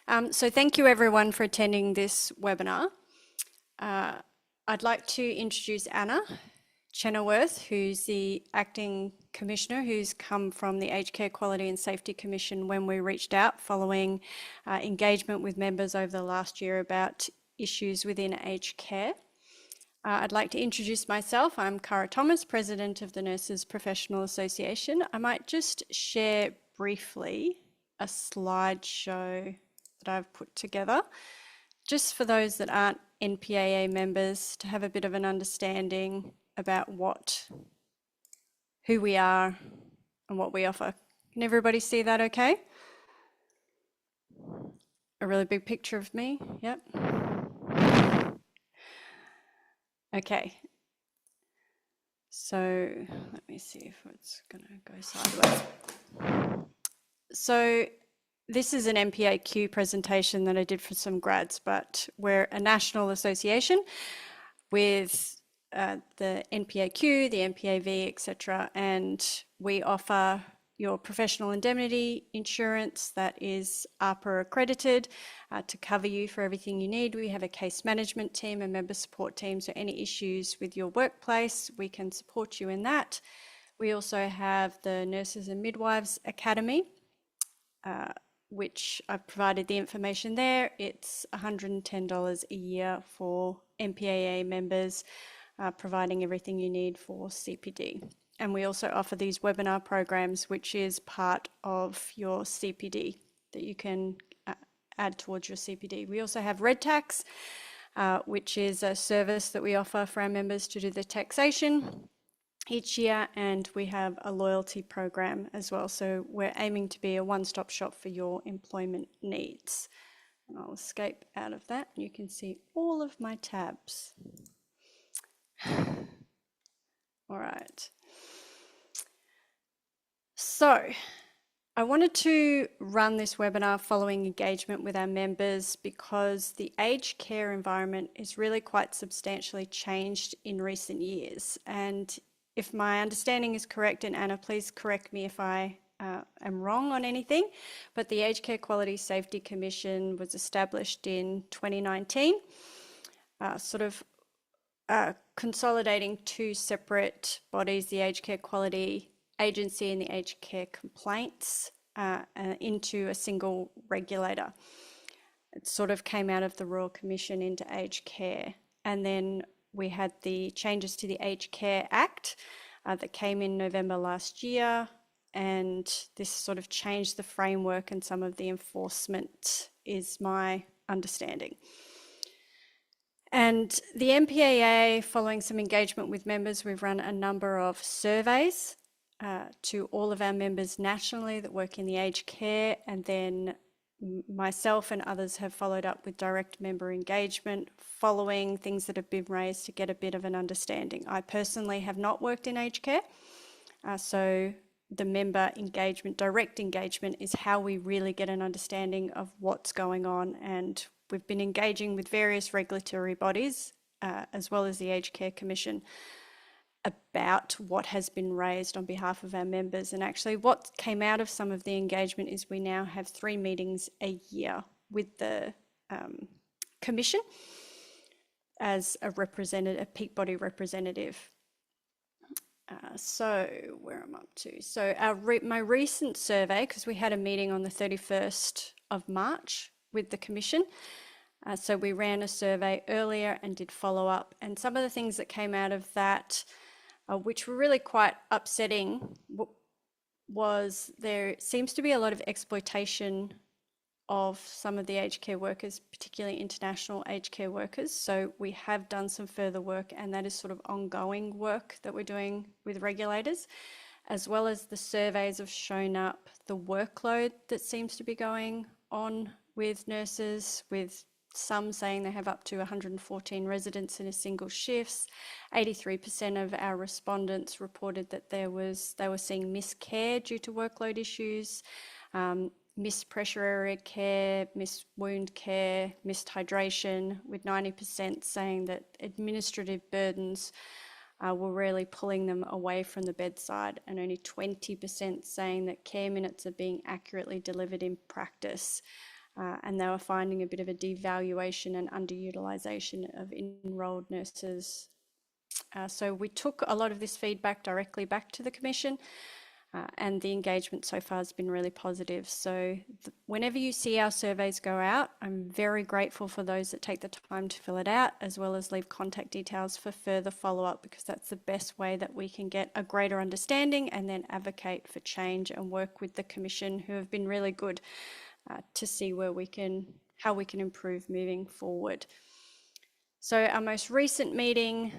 So thank you everyone for attending this webinar. I'd like to introduce Anna Chenoweth, who's the Acting Commissioner, who's come from the Aged Care Quality and Safety Commission when we reached out following engagement with members over the last year about issues within aged care. I'd like to introduce myself. I'm Kara Thomas, President of the Nurses Professional Association. I might just share briefly a slideshow that I've put together, just for those that aren't NPAA members to have a bit of an understanding about who we are and what we offer. Can everybody see that okay? A really big picture of me, yep. Okay, so let me see if it's gonna go sideways. So this is an NPAQ presentation that I did for some grads, but we're a national association with the NPAQ, the NPAV, etc., and we offer your professional indemnity insurance that is APRA accredited to cover you for everything you need. We have a case management team, a member support team, so any issues with your workplace, we can support you in that. We also have the Nurses and Midwives Academy, which I've provided the information there. It's $110 a year for NPAA members, providing everything you need for CPD. And we also offer these webinar programs, which is part of your CPD that you can add towards your CPD. We also have Red Tax, which is a service that we offer for our members to do the taxation each year, and we have a loyalty program as well. So we're aiming to be a one-stop shop for your employment needs. And I'll escape out of that. You can see all of my tabs. All right. So I wanted to run this webinar following engagement with our members because the aged care environment is really quite substantially changed in recent years. And if my understanding is correct, and Anna, please correct me if I am wrong on anything, but the Aged Care Quality Safety Commission was established in 2019, consolidating two separate bodies, the Aged Care Quality Agency and the Aged Care Complaints, into a single regulator. It sort of came out of the Royal Commission into aged care. And then we had the changes to the Aged Care Act that came in November last year, and this sort of changed the framework and some of the enforcement, is my understanding. And the NPAA, following some engagement with members, we've run a number of surveys to all of our members nationally that work in the aged care, and then myself and others have followed up with direct member engagement following things that have been raised to get a bit of an understanding. I personally have not worked in aged care, so the member engagement, direct engagement, is how we really get an understanding of what's going on, and we've been engaging with various regulatory bodies as well as the Aged Care Commission about what has been raised on behalf of our members. And actually what came out of some of the engagement is we now have 3 meetings a year with the Commission as a peak body representative. So where I'm up to. So my recent survey, because we had a meeting on the 31st of March with the Commission, so we ran a survey earlier and did follow up, and some of the things that came out of that, which were really quite upsetting, was there seems to be a lot of exploitation of some of the aged care workers, particularly international aged care workers. So we have done some further work, and that is sort of ongoing work that we're doing with regulators, as well as the surveys have shown up the workload that seems to be going on with nurses, with some saying they have up to 114 residents in a single shift. 83% of our respondents reported that they were seeing missed care due to workload issues, missed pressure area care, missed wound care, missed hydration, with 90% saying that administrative burdens were really pulling them away from the bedside, and only 20% saying that care minutes are being accurately delivered in practice. and they were finding a bit of a devaluation and underutilisation of enrolled nurses. So we took a lot of this feedback directly back to the Commission, and the engagement so far has been really positive. So whenever you see our surveys go out, I'm very grateful for those that take the time to fill it out, as well as leave contact details for further follow-up, because that's the best way that we can get a greater understanding and then advocate for change and work with the Commission, who have been really good to see how we can improve moving forward. So our most recent meeting,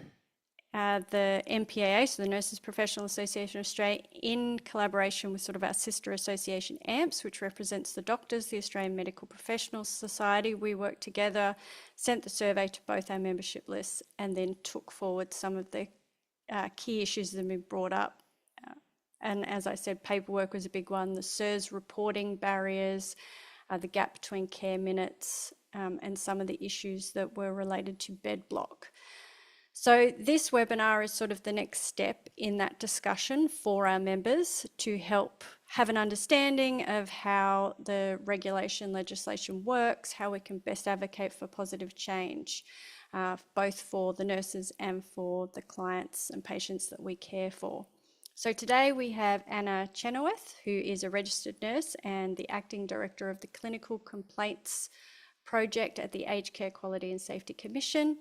the NPAA, so the Nurses Professional Association of Australia, in collaboration with sort of our sister association AMPS, which represents the doctors, the Australian Medical Professionals Society, we worked together, sent the survey to both our membership lists, and then took forward some of the key issues that have been brought up. And as I said, paperwork was a big one, the CSRS reporting barriers, the gap between care minutes, and some of the issues that were related to bed block. So this webinar is sort of the next step in that discussion for our members to help have an understanding of how the regulation legislation works, how we can best advocate for positive change, both for the nurses and for the clients and patients that we care for. So today we have Anna Chenoweth, who is a registered nurse and the Acting Director of the Clinical Complaints Project at the Aged Care Quality and Safety Commission.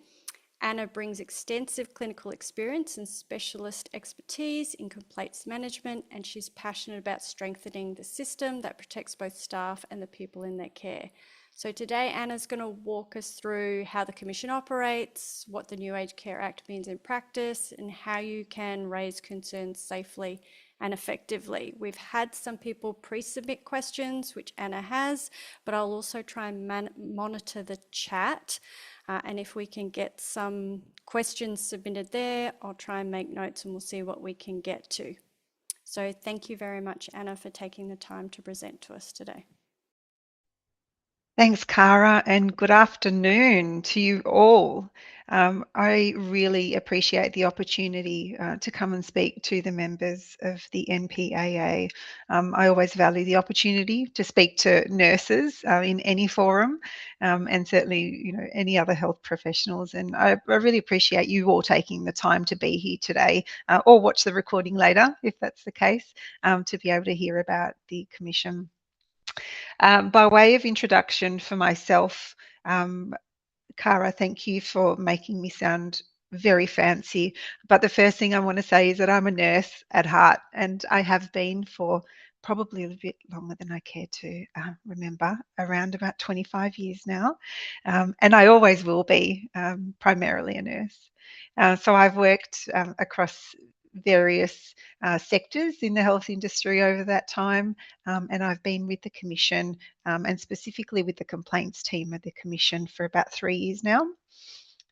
Anna brings extensive clinical experience and specialist expertise in complaints management, and she's passionate about strengthening the system that protects both staff and the people in their care. So today Anna's going to walk us through how the Commission operates, what the new Aged Care Act means in practice, and how you can raise concerns safely and effectively. We've had some people pre-submit questions, which Anna has, but I'll also try and monitor the chat. And if we can get some questions submitted there, I'll try and make notes and we'll see what we can get to. So thank you very much, Anna, for taking the time to present to us today. Thanks, Kara, and good afternoon to you all. I really appreciate the opportunity to come and speak to the members of the NPAA. I always value the opportunity to speak to nurses in any forum, and certainly, any other health professionals. And I really appreciate you all taking the time to be here today, or watch the recording later, if that's the case, to be able to hear about the Commission. By way of introduction for myself, Kara, thank you for making me sound very fancy. But the first thing I want to say is that I'm a nurse at heart, and I have been for probably a little bit longer than I care to remember, around about 25 years now. And I always will be primarily a nurse. So I've worked across various sectors in the health industry over that time, and I've been with the Commission and specifically with the complaints team of the Commission for about 3 years now.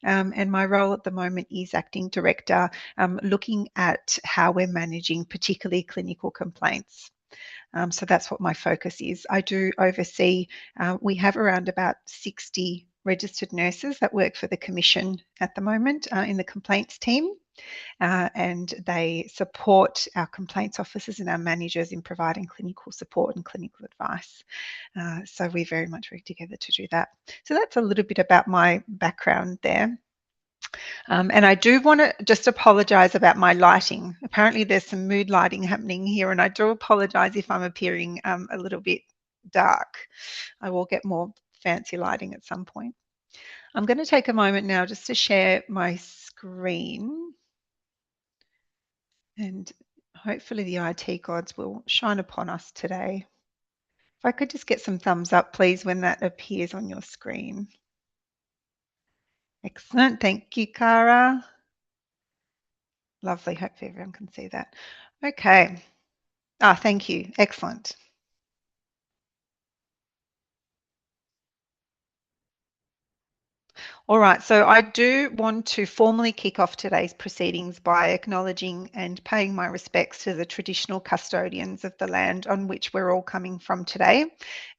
And my role at the moment is Acting Director, looking at how we're managing particularly clinical complaints. So that's what my focus is. I do oversee, we have around about 60 registered nurses that work for the Commission at the moment in the complaints team. And they support our complaints officers and our managers in providing clinical support and clinical advice. So we very much work together to do that. So that's a little bit about my background there. And I do want to just apologise about my lighting. Apparently there's some mood lighting happening here, and I do apologise if I'm appearing a little bit dark. I will get more fancy lighting at some point. I'm going to take a moment now just to share my screen. And hopefully the IT gods will shine upon us today. If I could just get some thumbs up, please, when that appears on your screen. Excellent. Thank you, Kara. Lovely. Hopefully everyone can see that. Okay. Thank you. Excellent. All right, so I do want to formally kick off today's proceedings by acknowledging and paying my respects to the traditional custodians of the land on which we're all coming from today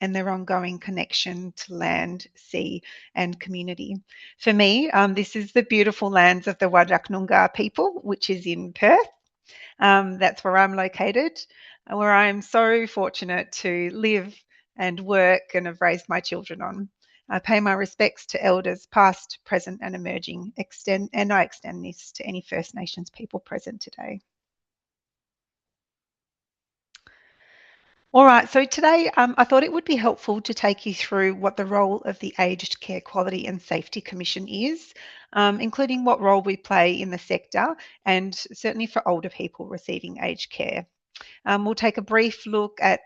and their ongoing connection to land, sea and community. For me, this is the beautiful lands of the Whadjuk Noongar people, which is in Perth. That's where I'm located, where I'm so fortunate to live, and work and have raised my children on. I pay my respects to elders past, present and emerging, and I extend this to any First Nations people present today. All right, so today I thought it would be helpful to take you through what the role of the Aged Care Quality and Safety Commission is, including what role we play in the sector and certainly for older people receiving aged care. We'll take a brief look at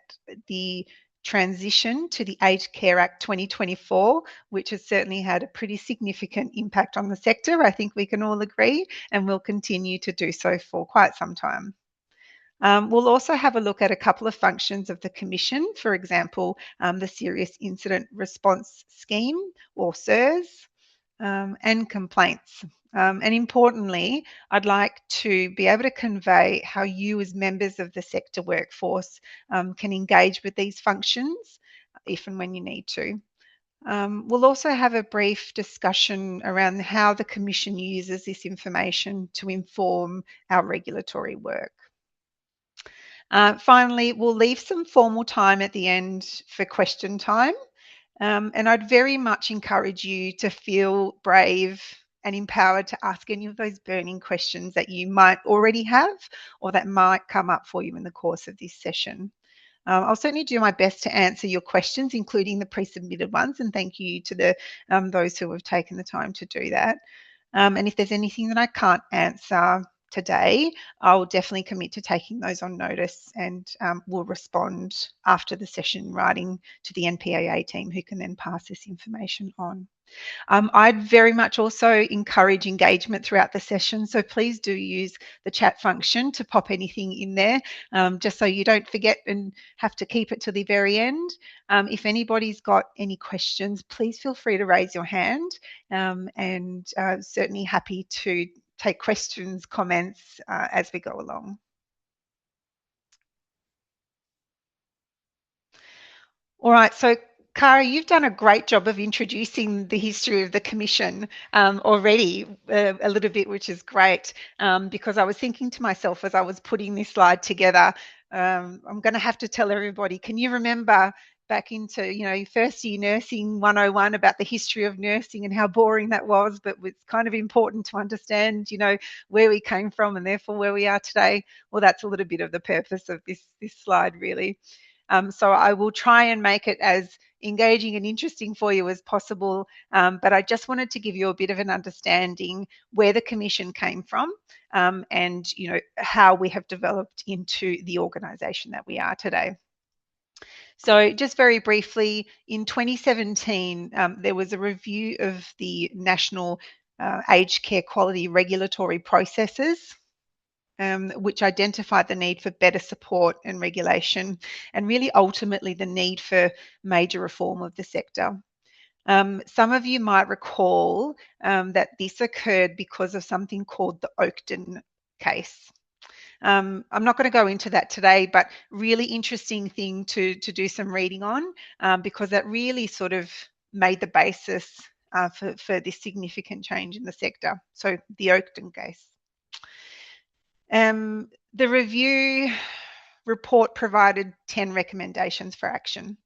the transition to the Aged Care Act 2024, which has certainly had a pretty significant impact on the sector, I think we can all agree, and will continue to do so for quite some time. We'll also have a look at a couple of functions of the Commission, for example, the Serious Incident Response Scheme, or SIRS, and complaints. And importantly, I'd like to be able to convey how you as members of the sector workforce can engage with these functions if and when you need to. We'll also have a brief discussion around how the Commission uses this information to inform our regulatory work. Finally, we'll leave some formal time at the end for question time. And I'd very much encourage you to feel brave and empowered to ask any of those burning questions that you might already have or that might come up for you in the course of this session. I'll certainly do my best to answer your questions, including the pre-submitted ones, and thank you to those who have taken the time to do that. And if there's anything that I can't answer today, I'll definitely commit to taking those on notice and will respond after the session in writing to the NPAA team, who can then pass this information on. I'd very much also encourage engagement throughout the session, so please do use the chat function to pop anything in there, just so you don't forget and have to keep it to the very end. If anybody's got any questions, please feel free to raise your hand, and certainly happy to take questions, comments as we go along. All right, so Kara, you've done a great job of introducing the history of the Commission already a little bit, which is great, because I was thinking to myself as I was putting this slide together, I'm going to have to tell everybody, can you remember back into, first year nursing 101 about the history of nursing and how boring that was, but it's kind of important to understand, where we came from and therefore where we are today. Well, that's a little bit of the purpose of this slide, really. So I will try and make it as engaging and interesting for you as possible, but I just wanted to give you a bit of an understanding where the Commission came from, and how we have developed into the organisation that we are today. So just very briefly, in 2017, there was a review of the national aged care quality regulatory processes, which identified the need for better support and regulation, and really ultimately the need for major reform of the sector. Some of you might recall that this occurred because of something called the Oakden case. I'm not going to go into that today, but really interesting thing to do some reading on, because that really sort of made the basis for this significant change in the sector. So the Oakden case. The review report provided 10 recommendations for action.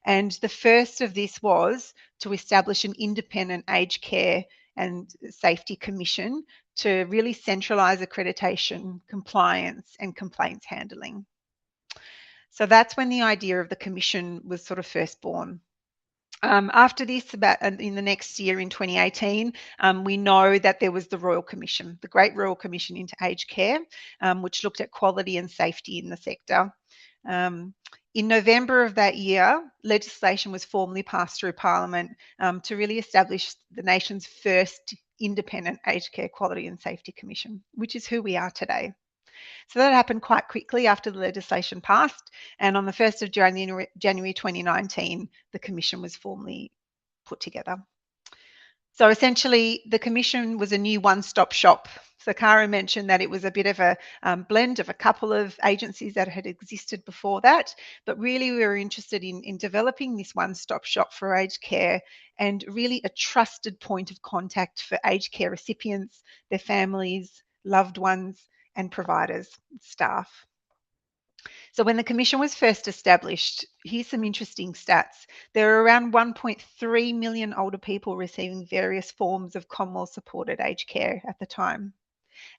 And the first of this was to establish an independent aged care and safety commission to really centralise accreditation, compliance and complaints handling. So that's when the idea of the commission was sort of first born. After this, in the next year, in 2018, we know that there was the Royal Commission, the Great Royal Commission into Aged Care, which looked at quality and safety in the sector. In November of that year, legislation was formally passed through Parliament to really establish the nation's first independent Aged Care Quality and Safety Commission, which is who we are today. So that happened quite quickly after the legislation passed, and on the 1st of January 2019, the Commission was formally put together. So essentially, the Commission was a new one-stop shop. So Kara mentioned that it was a bit of a blend of a couple of agencies that had existed before that, but really we were interested in developing this one-stop shop for aged care and really a trusted point of contact for aged care recipients, their families, loved ones, and providers, staff. So when the Commission was first established, here's some interesting stats. There are around 1.3 million older people receiving various forms of Commonwealth supported aged care at the time.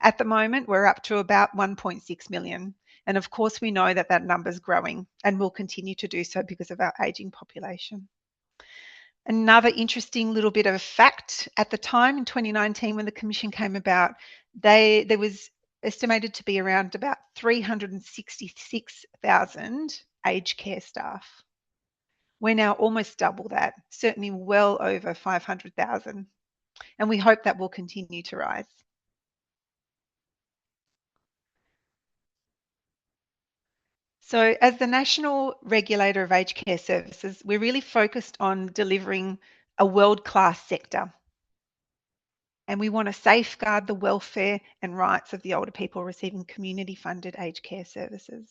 At the moment, we're up to about 1.6 million. And of course, we know that that number is growing and will continue to do so because of our ageing population. Another interesting little bit of fact, at the time in 2019 when the Commission came about, there was estimated to be around about 366,000 aged care staff. We're now almost double that, certainly well over 500,000, and we hope that will continue to rise. So as the National Regulator of Aged Care Services, we're really focused on delivering a world-class sector. And we want to safeguard the welfare and rights of the older people receiving community-funded aged care services.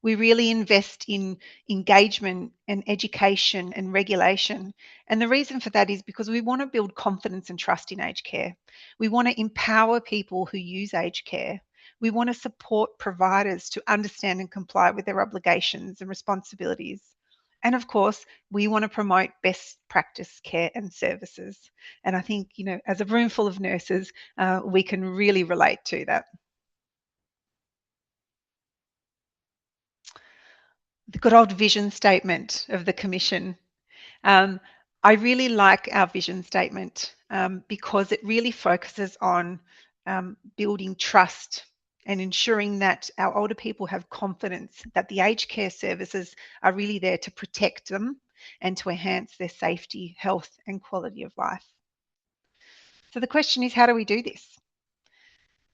We really invest in engagement and education and regulation. And the reason for that is because we want to build confidence and trust in aged care. We want to empower people who use aged care. We want to support providers to understand and comply with their obligations and responsibilities. And of course, we want to promote best practice care and services. And I think, as a room full of nurses, we can really relate to that. The good old vision statement of the Commission. I really like our vision statement because it really focuses on building trust and ensuring that our older people have confidence that the aged care services are really there to protect them and to enhance their safety, health, and quality of life. So the question is, how do we do this?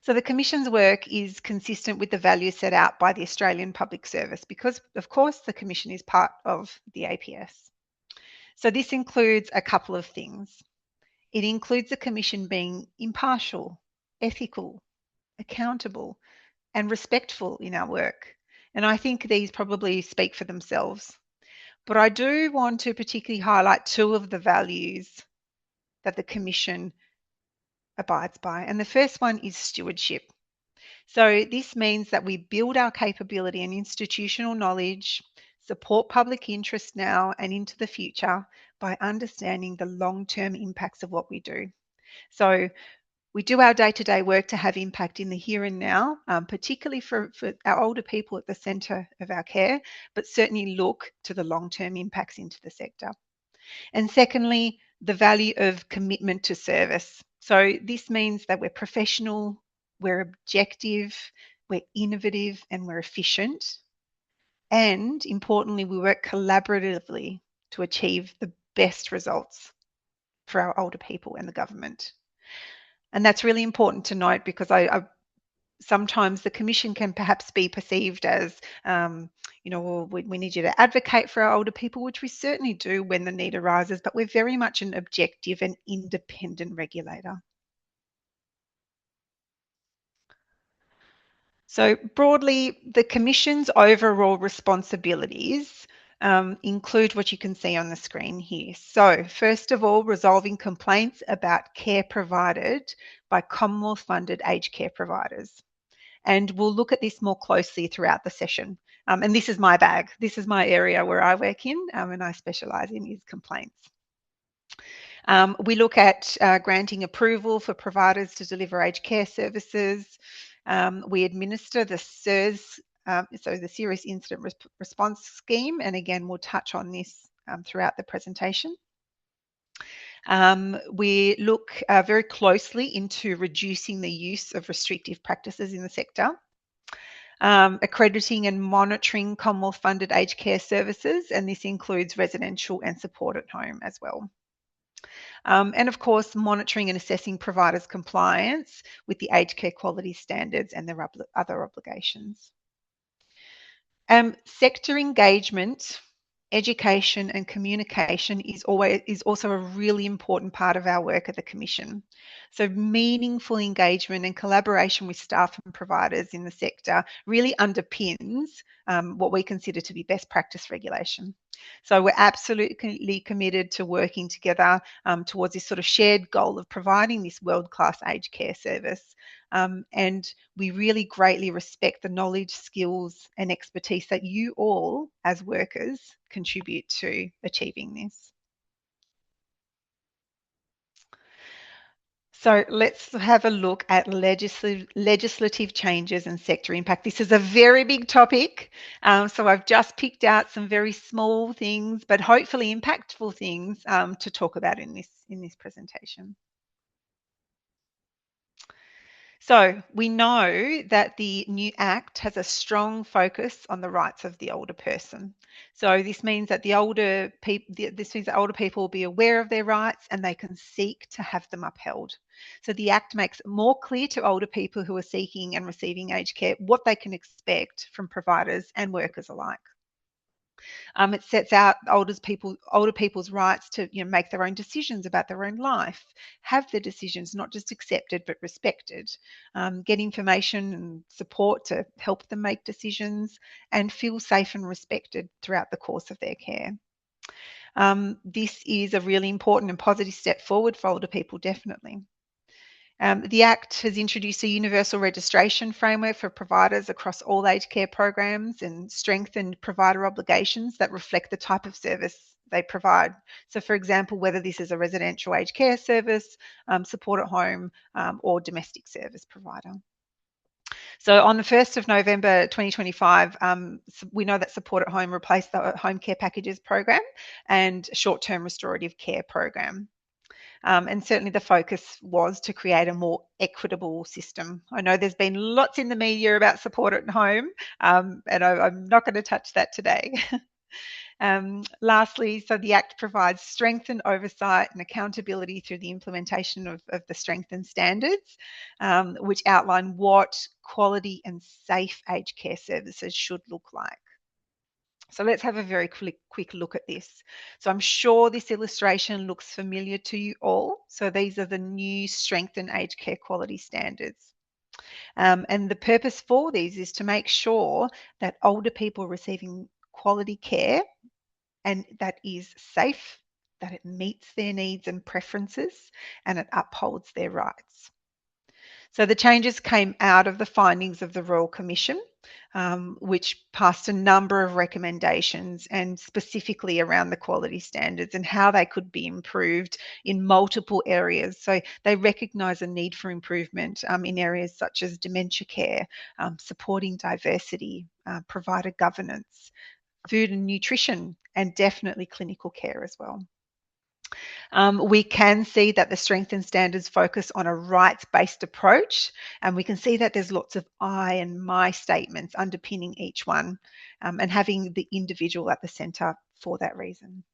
So the Commission's work is consistent with the values set out by the Australian Public Service because, of course, the Commission is part of the APS. So this includes a couple of things. It includes the Commission being impartial, ethical, accountable, and respectful in our work. And I think these probably speak for themselves. But I do want to particularly highlight two of the values that the Commission abides by. And the first one is stewardship. So this means that we build our capability and institutional knowledge, support public interest now and into the future by understanding the long-term impacts of what we do. So we do our day-to-day work to have impact in the here and now, particularly for our older people at the centre of our care, but certainly look to the long-term impacts into the sector. And secondly, the value of commitment to service. So this means that we're professional, we're objective, we're innovative, and we're efficient. And importantly, we work collaboratively to achieve the best results for our older people and the government. And that's really important to note because I sometimes the Commission can perhaps be perceived as, well, we need you to advocate for our older people, which we certainly do when the need arises, but we're very much an objective and independent regulator. So broadly, the Commission's overall responsibilities include what you can see on the screen here. So first of all, resolving complaints about care provided by Commonwealth-funded aged care providers. And we'll look at this more closely throughout the session. And this is my bag. This is my area where I work in and I specialise in is complaints. We look at granting approval for providers to deliver aged care services. We administer the SIRS, so the Serious Incident Response Scheme, and again, we'll touch on this throughout the presentation. We look very closely into reducing the use of restrictive practices in the sector, accrediting and monitoring Commonwealth-funded aged care services, and this includes residential and supported home as well. And of course, monitoring and assessing providers' compliance with the aged care quality standards and their other obligations. Sector engagement, education and communication is also a really important part of our work at the Commission. So meaningful engagement and collaboration with staff and providers in the sector really underpins what we consider to be best practice regulation. So we're absolutely committed to working together towards this sort of shared goal of providing this world-class aged care service And we really greatly respect the knowledge, skills, and expertise that you all, as workers, contribute to achieving this. So let's have a look at legislative changes and sector impact. This is a very big topic, so I've just picked out some very small things, but hopefully impactful things to talk about in this presentation. So we know that the new Act has a strong focus on the rights of the older person. So this means that older people will be aware of their rights and they can seek to have them upheld. So the Act makes it more clear to older people who are seeking and receiving aged care what they can expect from providers and workers alike. It sets out older people's rights to make their own decisions about their own life, have their decisions not just accepted but respected, get information and support to help them make decisions, and feel safe and respected throughout the course of their care. This is a really important and positive step forward for older people, definitely. The Act has introduced a universal registration framework for providers across all aged care programs and strengthened provider obligations that reflect the type of service they provide. So, for example, whether this is a residential aged care service, support at home, or domestic service provider. So on the 1st of November 2025, we know that support at home replaced the home care packages program and short-term restorative care program. And certainly the focus was to create a more equitable system. I know there's been lots in the media about support at home, and I'm not going to touch that today. Lastly, so the Act provides strengthened oversight and accountability through the implementation of the strengthened standards, which outline what quality and safe aged care services should look like. So let's have a very quick look at this. So I'm sure this illustration looks familiar to you all. So these are the new strengthened aged care quality standards. And the purpose for these is to make sure that older people receiving quality care and that is safe, that it meets their needs and preferences, and it upholds their rights. So the changes came out of the findings of the Royal Commission, which passed a number of recommendations and specifically around the quality standards and how they could be improved in multiple areas. So they recognise a need for improvement in areas such as dementia care, supporting diversity, provider governance, food and nutrition, and definitely clinical care as well. We can see that the strengthened standards focus on a rights-based approach, and we can see that there's lots of I and my statements underpinning each one, and having the individual at the centre for that reason.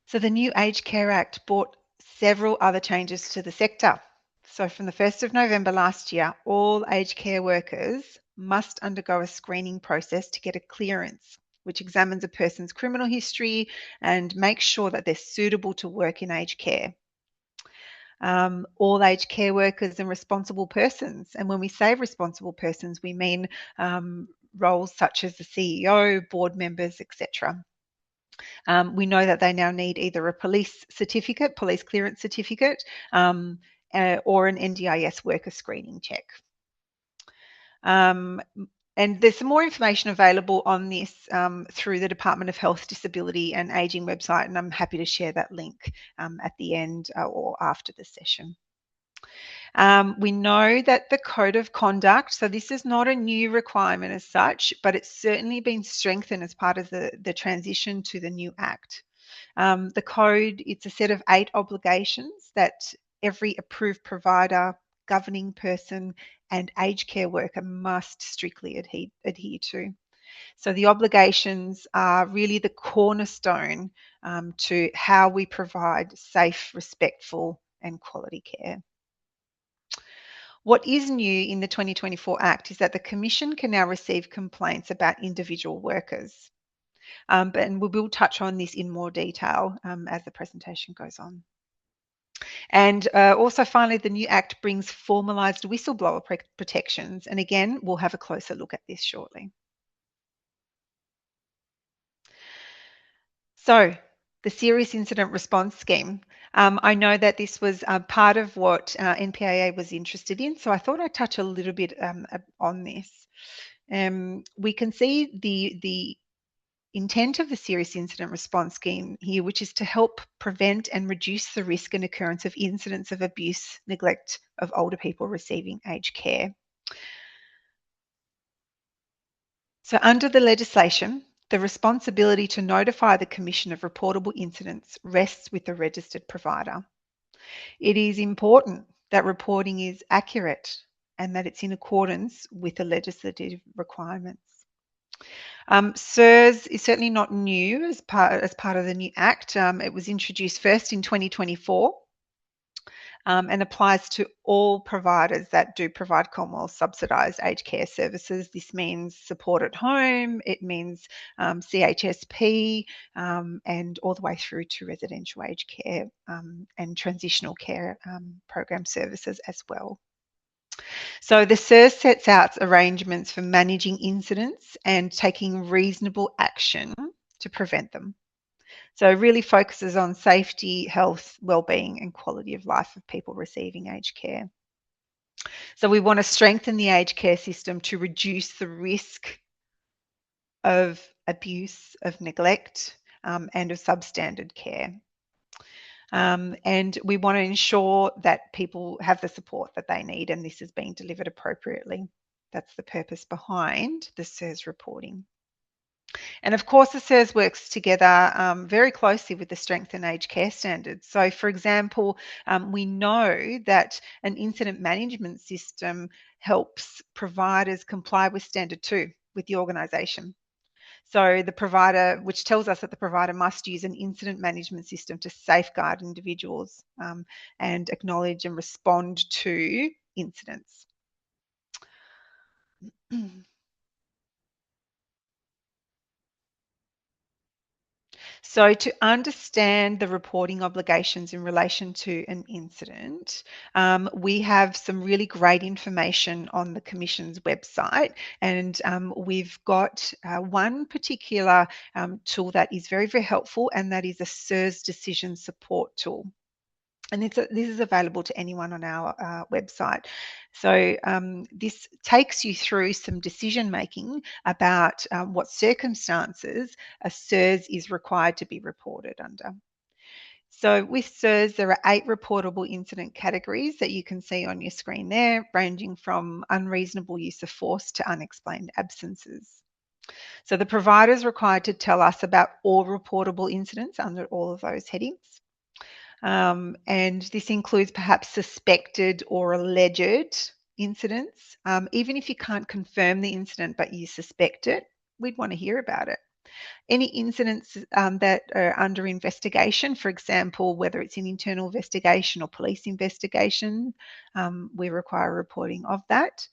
So the new Aged Care Act brought several other changes to the sector. So from the 1st of November last year, all aged care workers must undergo a screening process to get a clearance, which examines a person's criminal history and makes sure that they're suitable to work in aged care. All aged care workers and responsible persons, and when we say responsible persons, we mean roles such as the CEO, board members, etc. We know that they now need either a police clearance certificate, or an NDIS worker screening check. And there's some more information available on this through the Department of Health, Disability and Ageing website, and I'm happy to share that link at the end or after the session. We know that the Code of Conduct, so this is not a new requirement as such, but it's certainly been strengthened as part of the transition to the new Act. The code, it's a set of 8 obligations that every approved provider, governing person and aged care worker must strictly adhere to. So the obligations are really the cornerstone to how we provide safe, respectful and quality care. What is new in the 2024 Act is that the Commission can now receive complaints about individual workers. And we will touch on this in more detail as the presentation goes on. And also finally, the new Act brings formalised whistleblower protections. And again, we'll have a closer look at this shortly. So the Serious Incident Response Scheme. I know that this was part of what NPAA was interested in, so I thought I'd touch a little bit on this. We can see the intent of the Serious Incident Response Scheme here, which is to help prevent and reduce the risk and occurrence of incidents of abuse, neglect of older people receiving aged care. So under the legislation, the responsibility to notify the Commission of reportable incidents rests with the registered provider. It is important that reporting is accurate and that it's in accordance with the legislative requirements. SIRS is certainly not new as part of the new Act. It was introduced first in 2024 and applies to all providers that do provide Commonwealth subsidised aged care services. This means support at home, it means CHSP, and all the way through to residential aged care and transitional care program services as well. So the SIRS sets out arrangements for managing incidents and taking reasonable action to prevent them. So it really focuses on safety, health, well-being and quality of life of people receiving aged care. So we want to strengthen the aged care system to reduce the risk of abuse, of neglect, and of substandard care. And we want to ensure that people have the support that they need and this is being delivered appropriately. That's the purpose behind the SIRS reporting. And of course, the SIRS works together very closely with the Strength and Aged Care Standards. So, for example, we know that an incident management system helps providers comply with Standard 2 with the organisation. So the provider, which tells us that the provider must use an incident management system to safeguard individuals and acknowledge and respond to incidents. So to understand the reporting obligations in relation to an incident, we have some really great information on the Commission's website, and we've got one particular tool that is very, very helpful, and that is a SIRS decision support tool. And this is available to anyone on our website. So this takes you through some decision making about what circumstances a SIRS is required to be reported under. So with SIRS, there are 8 reportable incident categories that you can see on your screen there, ranging from unreasonable use of force to unexplained absences. So the provider is required to tell us about all reportable incidents under all of those headings. And this includes perhaps suspected or alleged incidents. Even if you can't confirm the incident but you suspect it, we'd want to hear about it. Any incidents that are under investigation, for example, whether it's an internal investigation or police investigation, we require reporting of that.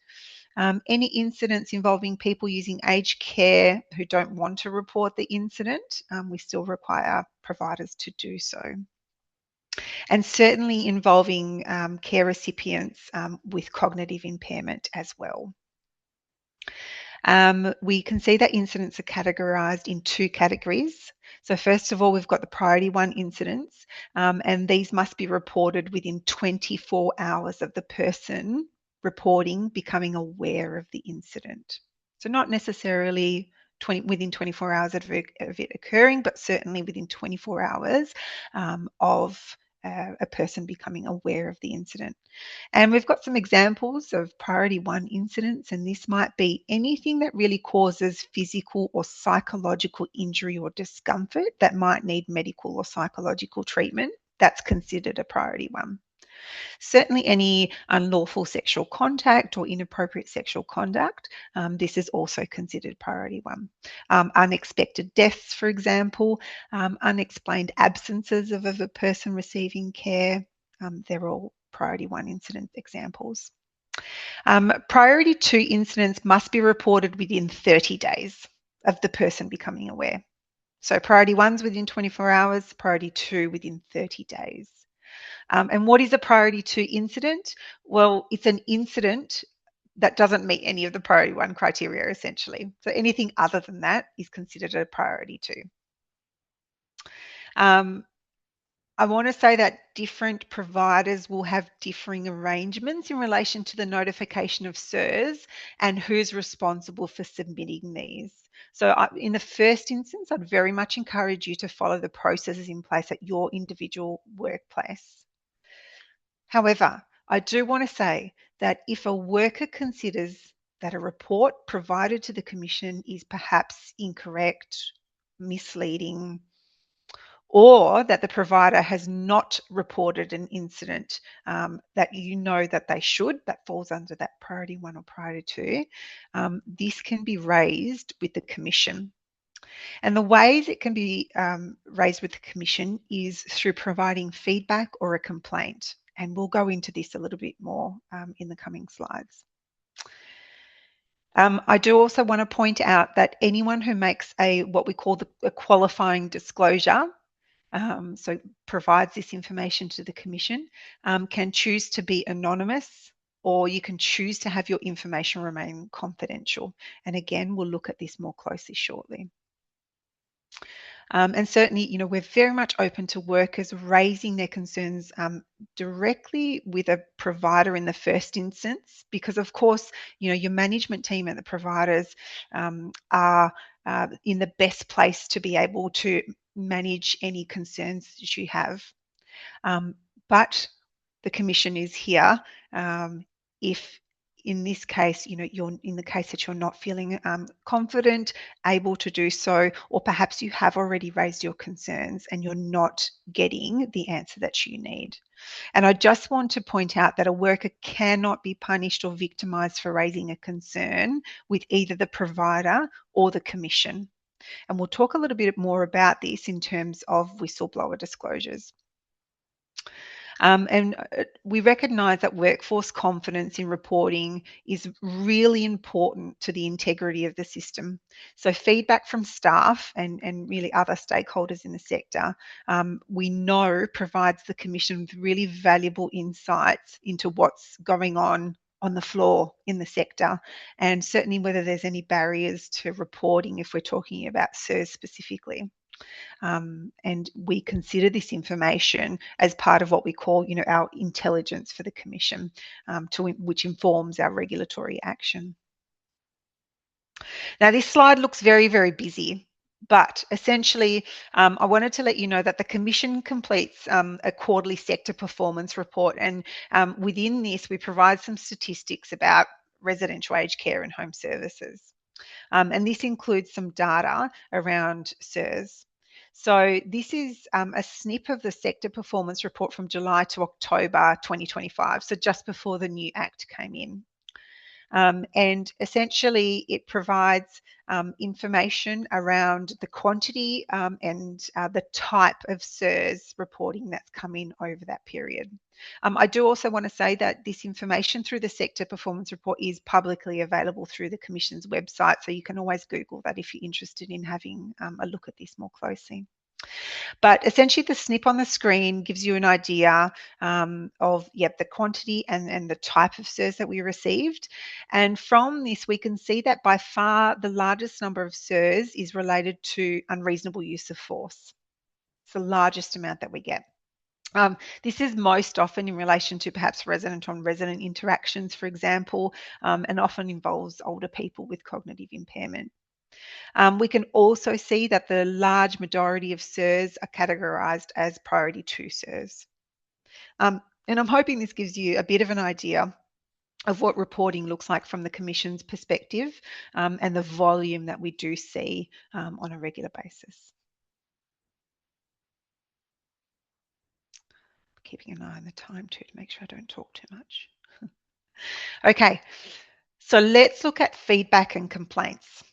Any incidents involving people using aged care who don't want to report the incident, we still require providers to do so. And certainly involving care recipients with cognitive impairment as well. We can see that incidents are categorised in 2 categories. So first of all, we've got the priority 1 incidents, and these must be reported within 24 hours of the person reporting becoming aware of the incident. So not necessarily within 24 hours of it occurring, but certainly within 24 hours of a person becoming aware of the incident. And we've got some examples of priority 1 incidents, and this might be anything that really causes physical or psychological injury or discomfort that might need medical or psychological treatment. That's considered a priority 1. Certainly any unlawful sexual contact or inappropriate sexual conduct, this is also considered priority 1. Unexpected deaths, for example, unexplained absences of a person receiving care, they're all priority 1 incident examples. Priority 2 incidents must be reported within 30 days of the person becoming aware. So priority 1's within 24 hours, priority 2 within 30 days. And what is a priority 2 incident? Well, it's an incident that doesn't meet any of the priority 1 criteria, essentially. So anything other than that is considered a priority 2. I want to say that different providers will have differing arrangements in relation to the notification of CERS and who's responsible for submitting these. So in the first instance, I'd very much encourage you to follow the processes in place at your individual workplace. However, I do want to say that if a worker considers that a report provided to the Commission is perhaps incorrect, misleading, or that the provider has not reported an incident that you know that they should, that falls under that priority 1 or priority 2, this can be raised with the Commission. And the ways it can be raised with the Commission is through providing feedback or a complaint. And we'll go into this a little bit more in the coming slides. I do also want to point out that anyone who makes what we call a qualifying disclosure, so provides this information to the Commission, can choose to be anonymous, or you can choose to have your information remain confidential. And again, we'll look at this more closely shortly. And certainly, we're very much open to workers raising their concerns directly with a provider in the first instance, because of course, your management team and the providers are in the best place to be able to manage any concerns that you have. But the Commission is here if in this case, you're in the case that you're not feeling confident, able to do so, or perhaps you have already raised your concerns and you're not getting the answer that you need. And I just want to point out that a worker cannot be punished or victimised for raising a concern with either the provider or the Commission. And we'll talk a little bit more about this in terms of whistleblower disclosures. And we recognise that workforce confidence in reporting is really important to the integrity of the system. So feedback from staff and really other stakeholders in the sector, we know provides the Commission with really valuable insights into what's going on the floor in the sector, and certainly whether there's any barriers to reporting if we're talking about CERS specifically. And we consider this information as part of what we call, our intelligence for the Commission, which informs our regulatory action. Now, this slide looks very, very busy, but essentially, I wanted to let you know that the Commission completes a quarterly sector performance report, and within this, we provide some statistics about residential aged care and home services. And this includes some data around CERS. So this is a snip of the sector performance report from July to October 2025, so just before the new Act came in. And essentially it provides information around the quantity and the type of CERS reporting that's come in over that period. I do also want to say that this information through the sector performance report is publicly available through the Commission's website, so you can always Google that if you're interested in having a look at this more closely. But essentially the snip on the screen gives you an idea of the quantity and the type of CERS that we received. And from this, we can see that by far the largest number of CERS is related to unreasonable use of force. It's the largest amount that we get. This is most often in relation to perhaps resident-on-resident interactions, for example, and often involves older people with cognitive impairment. We can also see that the large majority of CERS are categorised as priority 2 CERS. And I'm hoping this gives you a bit of an idea of what reporting looks like from the Commission's perspective and the volume that we do see on a regular basis. Keeping an eye on the time too to make sure I don't talk too much. Okay, so let's look at feedback and complaints.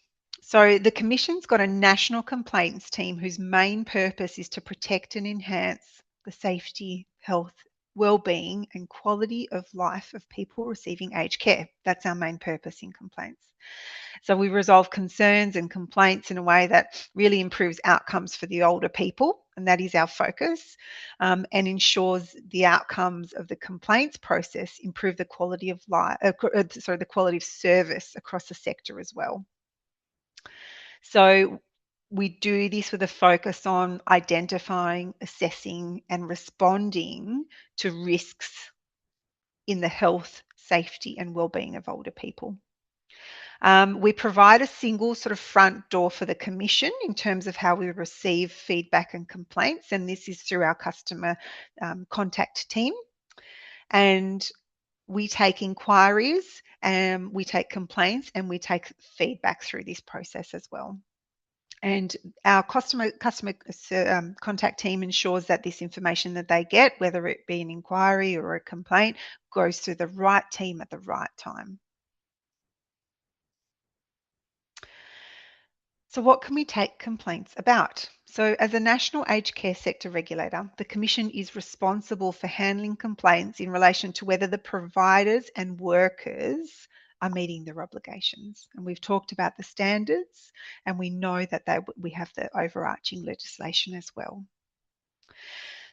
So the Commission's got a national complaints team whose main purpose is to protect and enhance the safety, health, well-being and quality of life of people receiving aged care. That's our main purpose in complaints. So we resolve concerns and complaints in a way that really improves outcomes for the older people, and that is our focus, and ensures the outcomes of the complaints process improve the quality of life, the quality of service across the sector as well. So We do this with a focus on identifying, assessing, and responding to risks in the health, safety, and well-being of older people. We provide a single sort of front door for the Commission in terms of how we receive feedback and complaints, and this is through our customer contact team. And we take inquiries, and we take complaints, and we take feedback through this process as well. And our customer contact team ensures that this information that they get, whether it be an inquiry or a complaint, goes through the right team at the right time. So what can we take complaints about? So as a national aged care sector regulator, the Commission is responsible for handling complaints in relation to whether the providers and workers are meeting their obligations. And we've talked about the standards, and we know that we have the overarching legislation as well.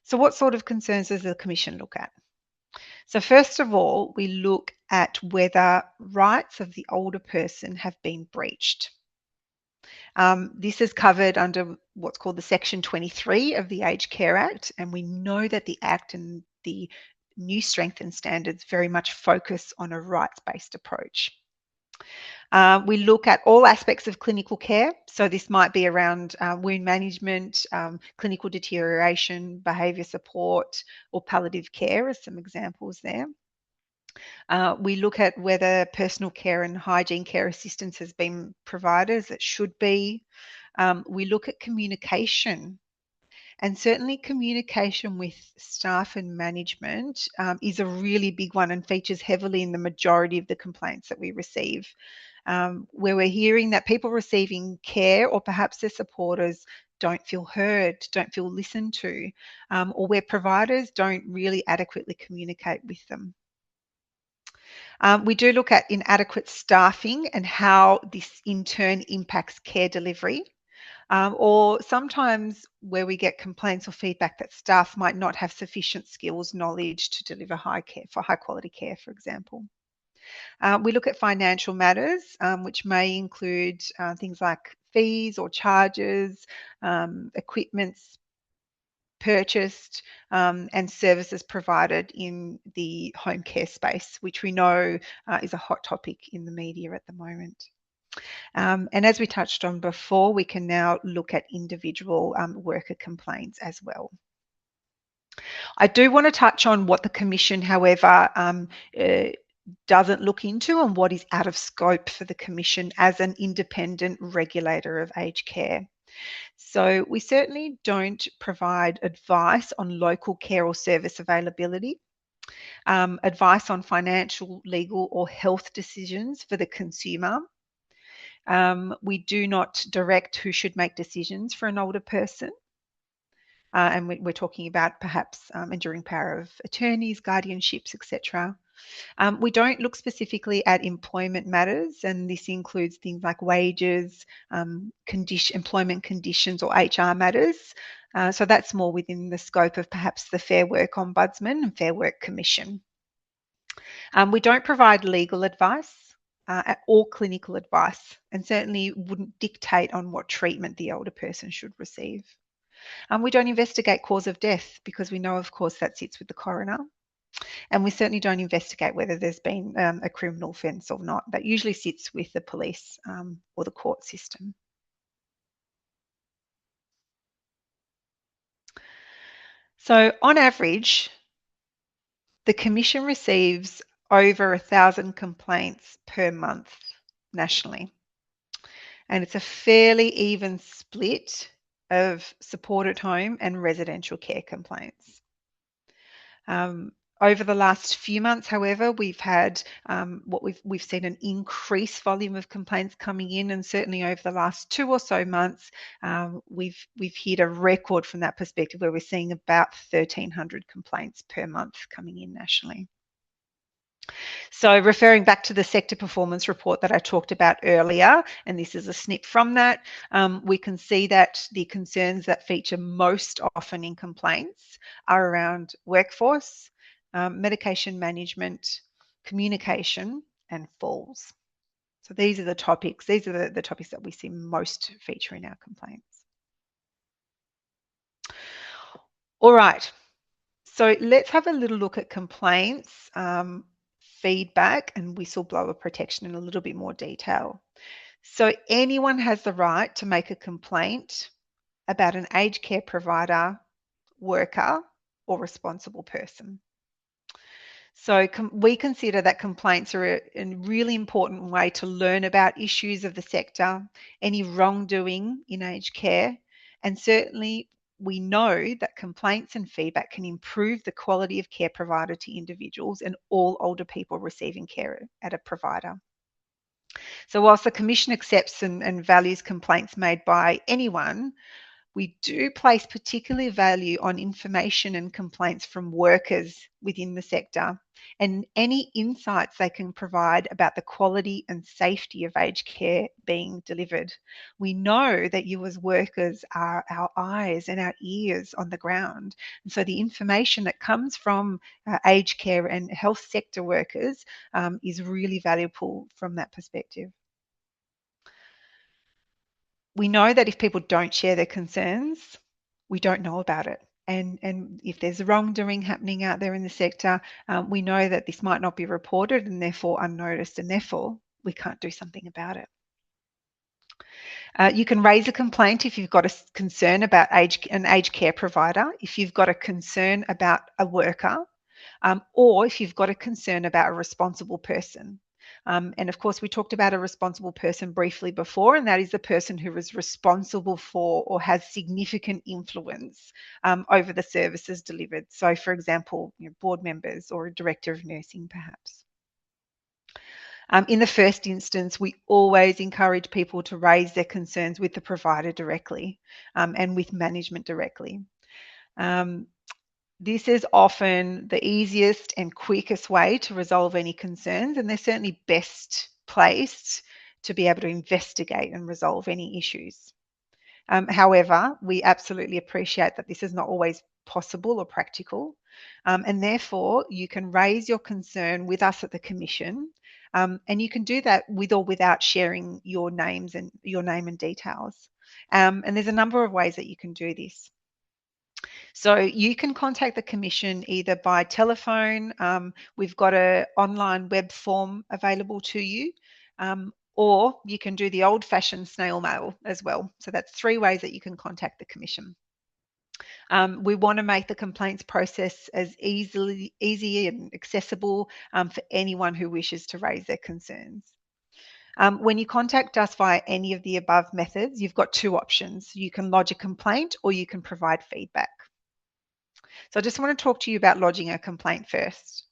So what sort of concerns does the Commission look at? So first of all, we look at whether rights of the older person have been breached. This is covered under what's called the Section 23 of the Aged Care Act, and we know that the Act and the new strengthened standards very much focus on a rights-based approach. We look at all aspects of clinical care, so this might be around wound management, clinical deterioration, behaviour support, or palliative care as some examples there. We look at whether personal care and hygiene care assistance has been provided as it should be. We look at communication, and certainly communication with staff and management is a really big one and features heavily in the majority of the complaints that we receive, where we're hearing that people receiving care or perhaps their supporters don't feel heard, don't feel listened to, or where providers don't really adequately communicate with them. We do look at inadequate staffing and how this in turn impacts care delivery, or sometimes where we get complaints or feedback that staff might not have sufficient skills, knowledge to deliver high quality care, for example. We look at financial matters, which may include things like fees or charges, equipments purchased, and services provided in the home care space, which we know is a hot topic in the media at the moment. And as we touched on before, we can now look at individual worker complaints as well. I do want to touch on what the Commission, however, doesn't look into and what is out of scope for the Commission as an independent regulator of aged care. So we certainly don't provide advice on local care or service availability, advice on financial, legal or health decisions for the consumer. We do not direct who should make decisions for an older person. And we're talking about perhaps enduring power of attorneys, guardianships, etc. We don't look specifically at employment matters, and this includes things like wages, employment conditions or HR matters. So that's more within the scope of perhaps the Fair Work Ombudsman and Fair Work Commission. We don't provide legal advice or clinical advice, and certainly wouldn't dictate on what treatment the older person should receive. We don't investigate cause of death because we know, of course, that sits with the coroner. And we certainly don't investigate whether there's been a criminal offence or not. That usually sits with the police or the court system. So on average, the Commission receives over 1,000 complaints per month nationally. And it's a fairly even split of supported home and residential care complaints. Over the last few months, however, we've had we've seen an increased volume of complaints coming in, and certainly over the last 2 or so months, we've hit a record from that perspective where we're seeing about 1,300 complaints per month coming in nationally. So referring back to the sector performance report that I talked about earlier, and this is a snip from that, we can see that the concerns that feature most often in complaints are around workforce, medication management, communication, and falls. So these are the topics. These are the topics that we see most feature in our complaints. All right. So let's have a little look at complaints, feedback, and whistleblower protection in a little bit more detail. So anyone has the right to make a complaint about an aged care provider, worker, or responsible person. So we consider that complaints are a really important way to learn about issues of the sector, any wrongdoing in aged care, and certainly we know that complaints and feedback can improve the quality of care provided to individuals and all older people receiving care at a provider. So whilst the Commission accepts and values complaints made by anyone, we do place particular value on information and complaints from workers within the sector and any insights they can provide about the quality and safety of aged care being delivered. We know that you as workers are our eyes and our ears on the ground. And so the information that comes from aged care and health sector workers is really valuable from that perspective. We know that if people don't share their concerns, we don't know about it. And if there's wrongdoing happening out there in the sector, we know that this might not be reported and therefore unnoticed, and therefore we can't do something about it. You can raise a complaint if you've got a concern about an aged care provider, if you've got a concern about a worker, or if you've got a concern about a responsible person. And of course, we talked about a responsible person briefly before, and that is the person who is responsible for or has significant influence over the services delivered. So, for example, board members or a director of nursing, perhaps. In the first instance, we always encourage people to raise their concerns with the provider directly and with management directly. This is often the easiest and quickest way to resolve any concerns, and they're certainly best placed to be able to investigate and resolve any issues. However, we absolutely appreciate that this is not always possible or practical, and therefore you can raise your concern with us at the Commission, and you can do that with or without sharing your name and details. And there's a number of ways that you can do this. So you can contact the Commission either by telephone, we've got an online web form available to you, or you can do the old-fashioned snail mail as well. So that's 3 ways that you can contact the Commission. We want to make the complaints process as easy and accessible for anyone who wishes to raise their concerns. When you contact us via any of the above methods, you've got 2 options. You can lodge a complaint or you can provide feedback. So I just want to talk to you about lodging a complaint first.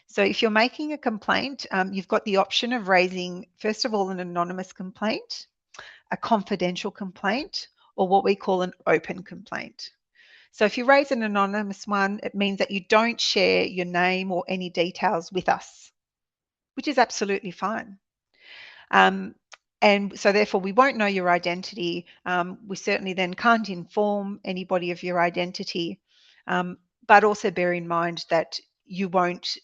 So if you're making a complaint, you've got the option of raising, first of all, an anonymous complaint, a confidential complaint, or what we call an open complaint. So if you raise an anonymous one, it means that you don't share your name or any details with us, which is absolutely fine. And so therefore we won't know your identity. We certainly then can't inform anybody of your identity. But also bear in mind that you won't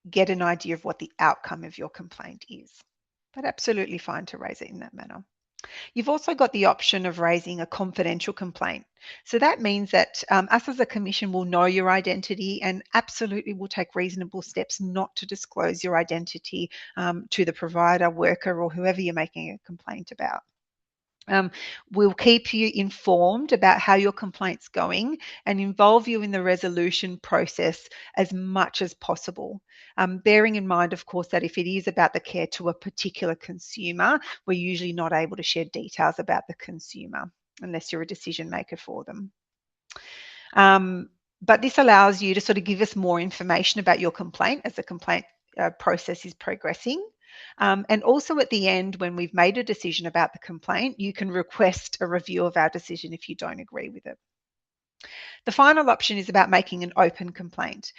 get an idea of what the outcome of your complaint is. But absolutely fine to raise it in that manner. You've also got the option of raising a confidential complaint. So that means that us as a Commission will know your identity and absolutely will take reasonable steps not to disclose your identity to the provider, worker, or whoever you're making a complaint about. We'll keep you informed about how your complaint's going and involve you in the resolution process as much as possible. Bearing in mind, of course, that if it is about the care to a particular consumer, we're usually not able to share details about the consumer unless you're a decision maker for them. But this allows you to sort of give us more information about your complaint as the complaint process is progressing. And also at the end, when we've made a decision about the complaint, you can request a review of our decision if you don't agree with it. The final option is about making an open complaint.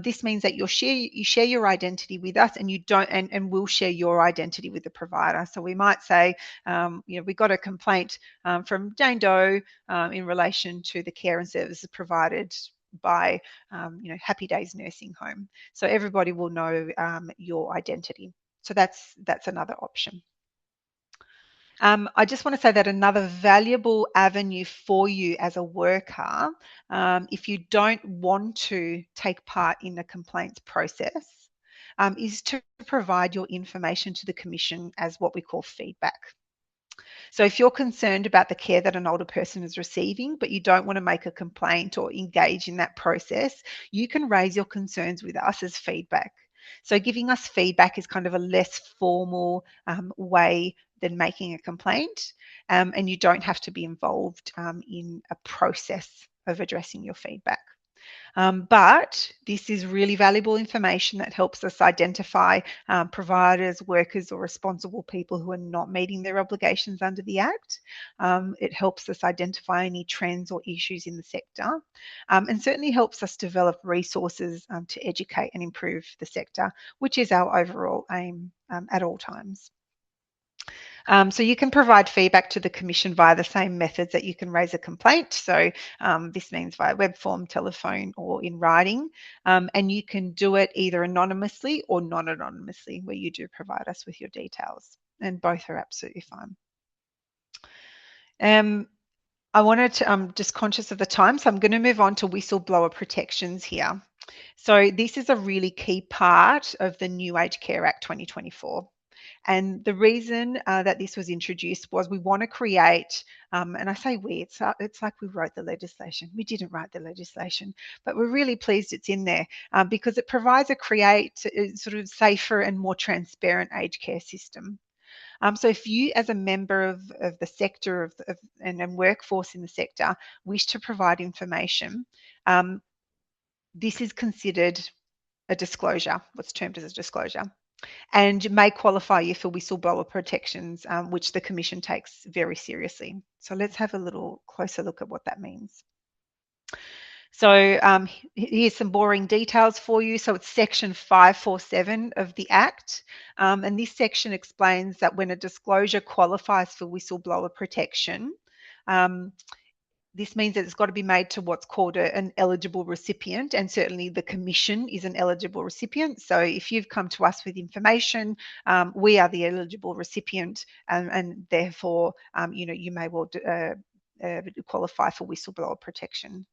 This means that you share your identity with us, and you don't, and we'll share your identity with the provider. So we might say, we got a complaint from Jane Doe in relation to the care and services provided by, Happy Days Nursing Home. So everybody will know your identity. So that's another option. I just want to say that another valuable avenue for you as a worker, if you don't want to take part in a complaints process, is to provide your information to the Commission as what we call feedback. So if you're concerned about the care that an older person is receiving, but you don't want to make a complaint or engage in that process, you can raise your concerns with us as feedback. So giving us feedback is kind of a less formal way than making a complaint, and you don't have to be involved in a process of addressing your feedback. But this is really valuable information that helps us identify providers, workers, or responsible people who are not meeting their obligations under the Act. It helps us identify any trends or issues in the sector, and certainly helps us develop resources to educate and improve the sector, which is our overall aim at all times. So you can provide feedback to the Commission via the same methods that you can raise a complaint. So this means via web form, telephone, or in writing. And you can do it either anonymously or non-anonymously, where you do provide us with your details. And both are absolutely fine. I wanted to, I'm just conscious of the time, so I'm going to move on to whistleblower protections here. So this is a really key part of the New Aged Care Act 2024. And the reason that this was introduced was we want to create, and I say we, it's like we wrote the legislation. We didn't write the legislation, but we're really pleased it's in there because it provides a sort of safer and more transparent aged care system. So if you as a member of the sector and workforce in the sector wish to provide information, this is considered a disclosure, what's termed as a disclosure, and may qualify you for whistleblower protections, which the Commission takes very seriously. So let's have a little closer look at what that means. So here's some boring details for you. So it's section 547 of the Act. And this section explains that when a disclosure qualifies for whistleblower protection, this means that it's got to be made to what's called an eligible recipient, and certainly the Commission is an eligible recipient. So if you've come to us with information, we are the eligible recipient, and therefore, you may well qualify for whistleblower protection.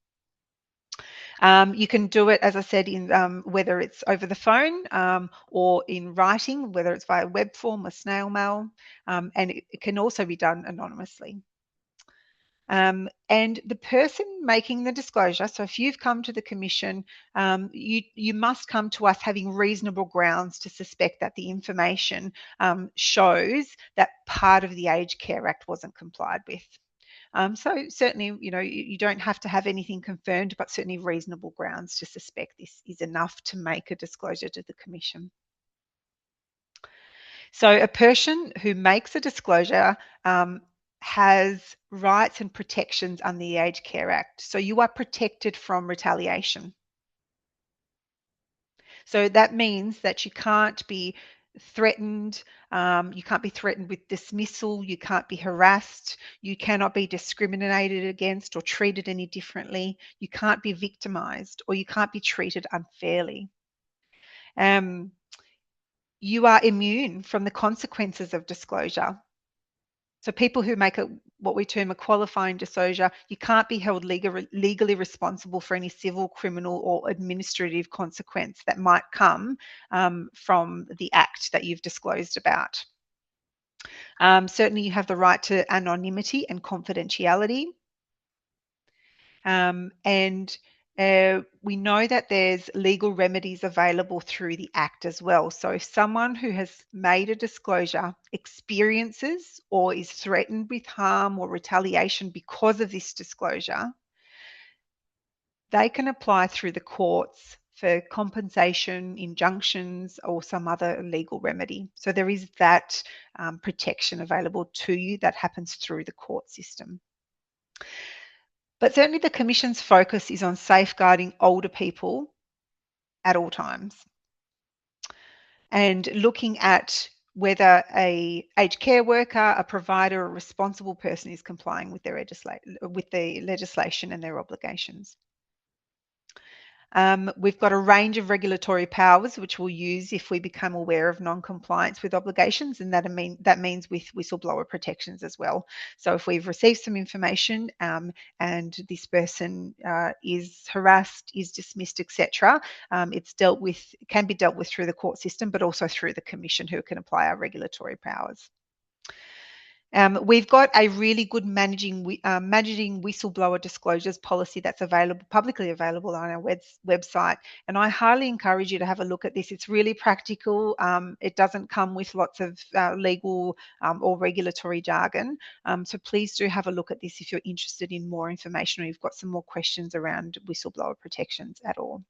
You can do it, as I said, in whether it's over the phone or in writing, whether it's via web form or snail mail, and it can also be done anonymously. And the person making the disclosure, so if you've come to the Commission, you must come to us having reasonable grounds to suspect that the information shows that part of the Aged Care Act wasn't complied with. So certainly, you don't have to have anything confirmed, but certainly reasonable grounds to suspect this is enough to make a disclosure to the Commission. So a person who makes a disclosure has rights and protections under the Aged Care Act. So you are protected from retaliation. So that means that you can't be threatened, you can't be threatened with dismissal, you can't be harassed, you cannot be discriminated against or treated any differently, you can't be victimized, or you can't be treated unfairly. You are immune from the consequences of disclosure. So people who make what we term a qualifying disclosure, you can't be held legally responsible for any civil, criminal, or administrative consequence that might come from the act that you've disclosed about. Certainly you have the right to anonymity and confidentiality. We know that there's legal remedies available through the Act as well. So if someone who has made a disclosure experiences or is threatened with harm or retaliation because of this disclosure, they can apply through the courts for compensation, injunctions, or some other legal remedy. So there is that protection available to you that happens through the court system. But certainly the Commission's focus is on safeguarding older people at all times and looking at whether a aged care worker, a provider, or a responsible person is complying with the legislation and their obligations. We've got a range of regulatory powers which we'll use if we become aware of non-compliance with obligations, and that means with whistleblower protections as well. So if we've received some information and this person is harassed, is dismissed, etc., can be dealt with through the court system, but also through the Commission, who can apply our regulatory powers. We've got a really good managing whistleblower disclosures policy that's publicly available on our website, and I highly encourage you to have a look at this. It's really practical. It doesn't come with lots of legal or regulatory jargon, so please do have a look at this if you're interested in more information or you've got some more questions around whistleblower protections at all.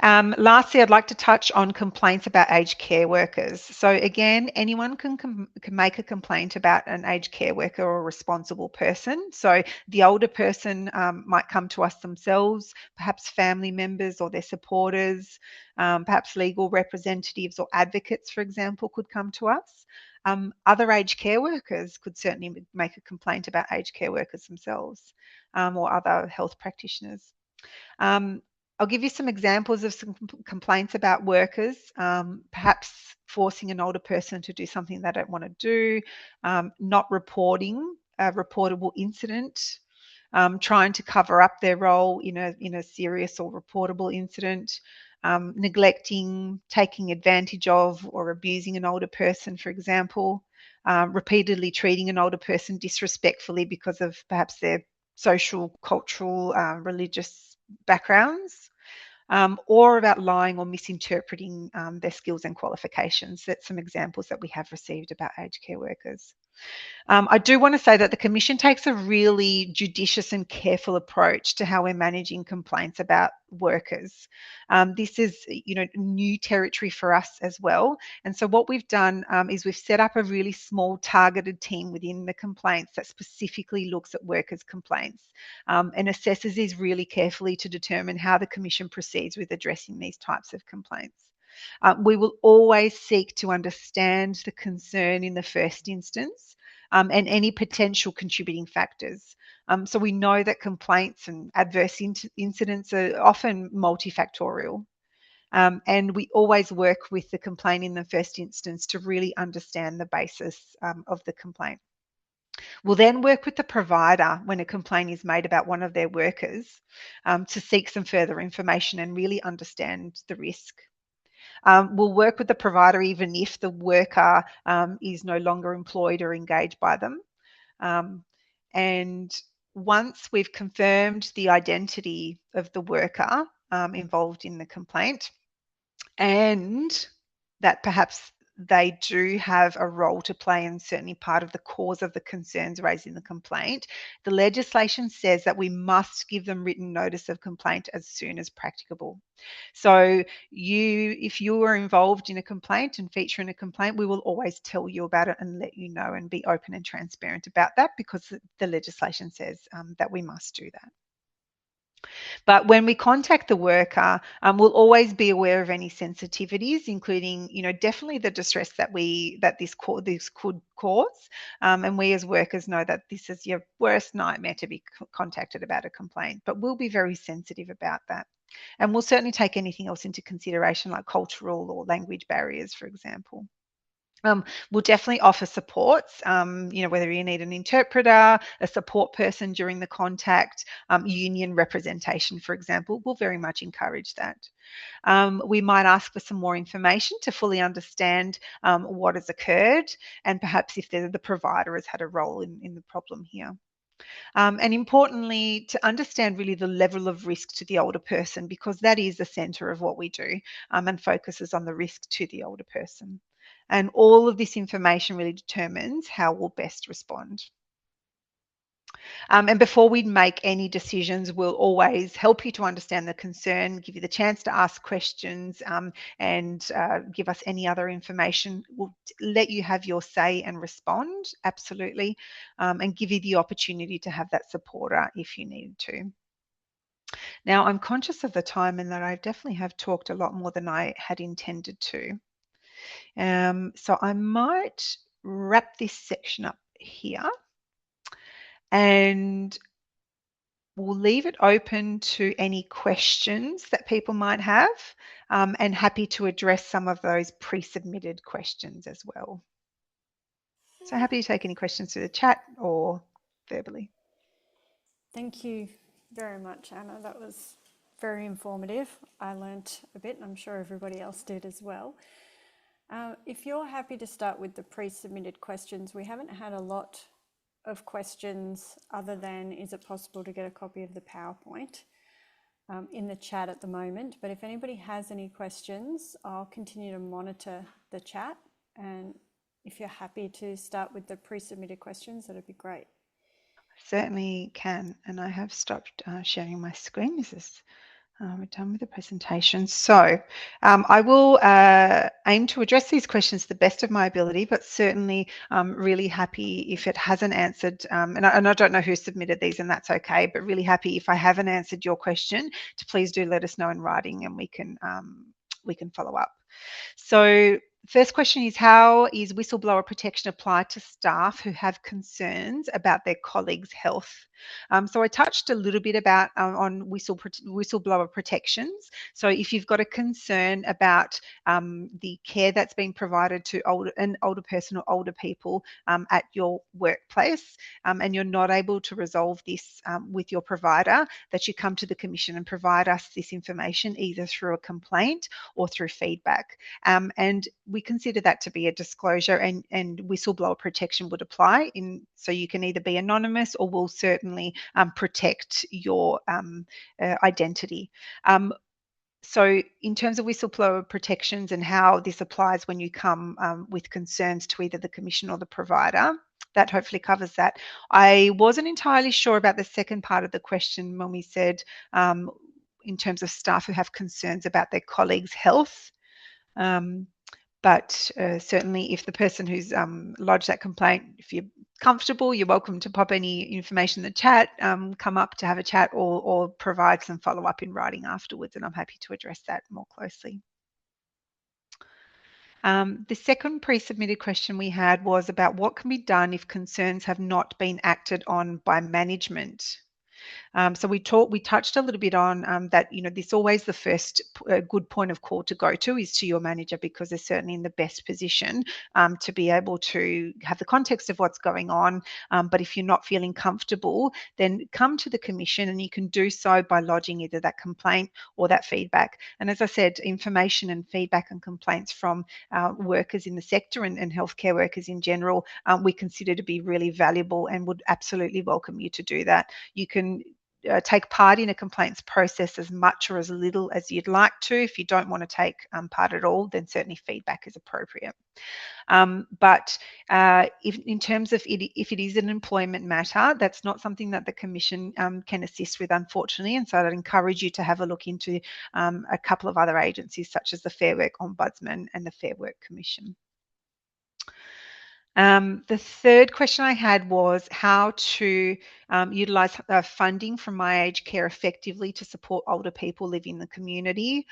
Lastly, I'd like to touch on complaints about aged care workers. So again, anyone can make a complaint about an aged care worker or a responsible person. So the older person might come to us themselves, perhaps family members or their supporters, perhaps legal representatives or advocates, for example, could come to us. Other aged care workers could certainly make a complaint about aged care workers themselves, or other health practitioners. I'll give you some examples of some complaints about workers, perhaps forcing an older person to do something they don't want to do, not reporting a reportable incident, trying to cover up their role in a serious or reportable incident, neglecting, taking advantage of or abusing an older person, for example, repeatedly treating an older person disrespectfully because of perhaps their social, cultural, religious backgrounds, or about lying or misinterpreting their skills and qualifications. That's some examples that we have received about aged care workers. I do want to say that the Commission takes a really judicious and careful approach to how we're managing complaints about workers. This is, new territory for us as well. And so what we've done is we've set up a really small targeted team within the complaints that specifically looks at workers' complaints and assesses these really carefully to determine how the Commission proceeds with addressing these types of complaints. We will always seek to understand the concern in the first instance and any potential contributing factors. So we know that complaints and adverse incidents are often multifactorial. And we always work with the complaint in the first instance to really understand the basis of the complaint. We'll then work with the provider when a complaint is made about one of their workers to seek some further information and really understand the risk. We'll work with the provider even if the worker is no longer employed or engaged by them. And once we've confirmed the identity of the worker involved in the complaint, and that perhaps they do have a role to play and certainly part of the cause of the concerns raised in the complaint, the legislation says that we must give them written notice of complaint as soon as practicable. So if you are involved in a complaint and feature in a complaint, we will always tell you about it and let you know and be open and transparent about that, because the legislation says that we must do that. But when we contact the worker, we'll always be aware of any sensitivities, including, definitely the distress that this could cause. And we as workers know that this is your worst nightmare to be contacted about a complaint, but we'll be very sensitive about that. And we'll certainly take anything else into consideration, like cultural or language barriers, for example. We'll definitely offer supports, whether you need an interpreter, a support person during the contact, union representation, for example, we'll very much encourage that. We might ask for some more information to fully understand what has occurred and perhaps if the provider has had a role in the problem here. And importantly, to understand really the level of risk to the older person, because that is the centre of what we do and focuses on the risk to the older person. And all of this information really determines how we'll best respond. And before we make any decisions, we'll always help you to understand the concern, give you the chance to ask questions and give us any other information. We'll let you have your say and respond, absolutely, and give you the opportunity to have that supporter if you need to. Now, I'm conscious of the time and that I definitely have talked a lot more than I had intended to. So I might wrap this section up here. And we'll leave it open to any questions that people might have, and happy to address some of those pre-submitted questions as well. So happy to take any questions through the chat or verbally. Thank you very much, Anna. That was very informative. I learnt a bit, and I'm sure everybody else did as well. If you're happy to start with the pre-submitted questions, we haven't had a lot of questions other than, is it possible to get a copy of the PowerPoint in the chat at the moment. But if anybody has any questions, I'll continue to monitor the chat. And if you're happy to start with the pre-submitted questions, that'd be great. Certainly can, and I have stopped sharing my screen. This is we're done with the presentation. So I will aim to address these questions to the best of my ability, but certainly really happy if it hasn't answered, and I don't know who submitted these, and that's okay, but really happy if I haven't answered your question to please do let us know in writing, and we can follow up. So first question is, how is whistleblower protection applied to staff who have concerns about their colleagues' health? So I touched a little bit about on whistleblower protections. So if you've got a concern about the care that's being provided to an older person or older people at your workplace, and you're not able to resolve this with your provider, that you come to the Commission and provide us this information either through a complaint or through feedback. And we consider that to be a disclosure, and whistleblower protection would apply. So you can either be anonymous, or we'll certainly protect your identity. So in terms of whistleblower protections and how this applies when you come with concerns to either the Commission or the provider, that hopefully covers that. I wasn't entirely sure about the second part of the question when we said in terms of staff who have concerns about their colleagues' health. But certainly if the person who's lodged that complaint, if you're comfortable, you're welcome to pop any information in the chat, come up to have a chat, or provide some follow-up in writing afterwards, and I'm happy to address that more closely. The second pre-submitted question we had was about what can be done if concerns have not been acted on by management. So we touched a little bit on that, this always the first good point of call to go to is to your manager, because they're certainly in the best position to be able to have the context of what's going on. But if you're not feeling comfortable, then come to the Commission, and you can do so by lodging either that complaint or that feedback. And as I said, information and feedback and complaints from workers in the sector and healthcare workers in general, we consider to be really valuable, and would absolutely welcome you to do that. You can take part in a complaints process as much or as little as you'd like to. If you don't want to take part at all, then certainly feedback is appropriate. But if in terms of if it is an employment matter, that's not something that the Commission can assist with, unfortunately. And so I'd encourage you to have a look into a couple of other agencies, such as the Fair Work Ombudsman and the Fair Work Commission. The third question I had was how to utilise funding from My Aged Care effectively to support older people living in the community.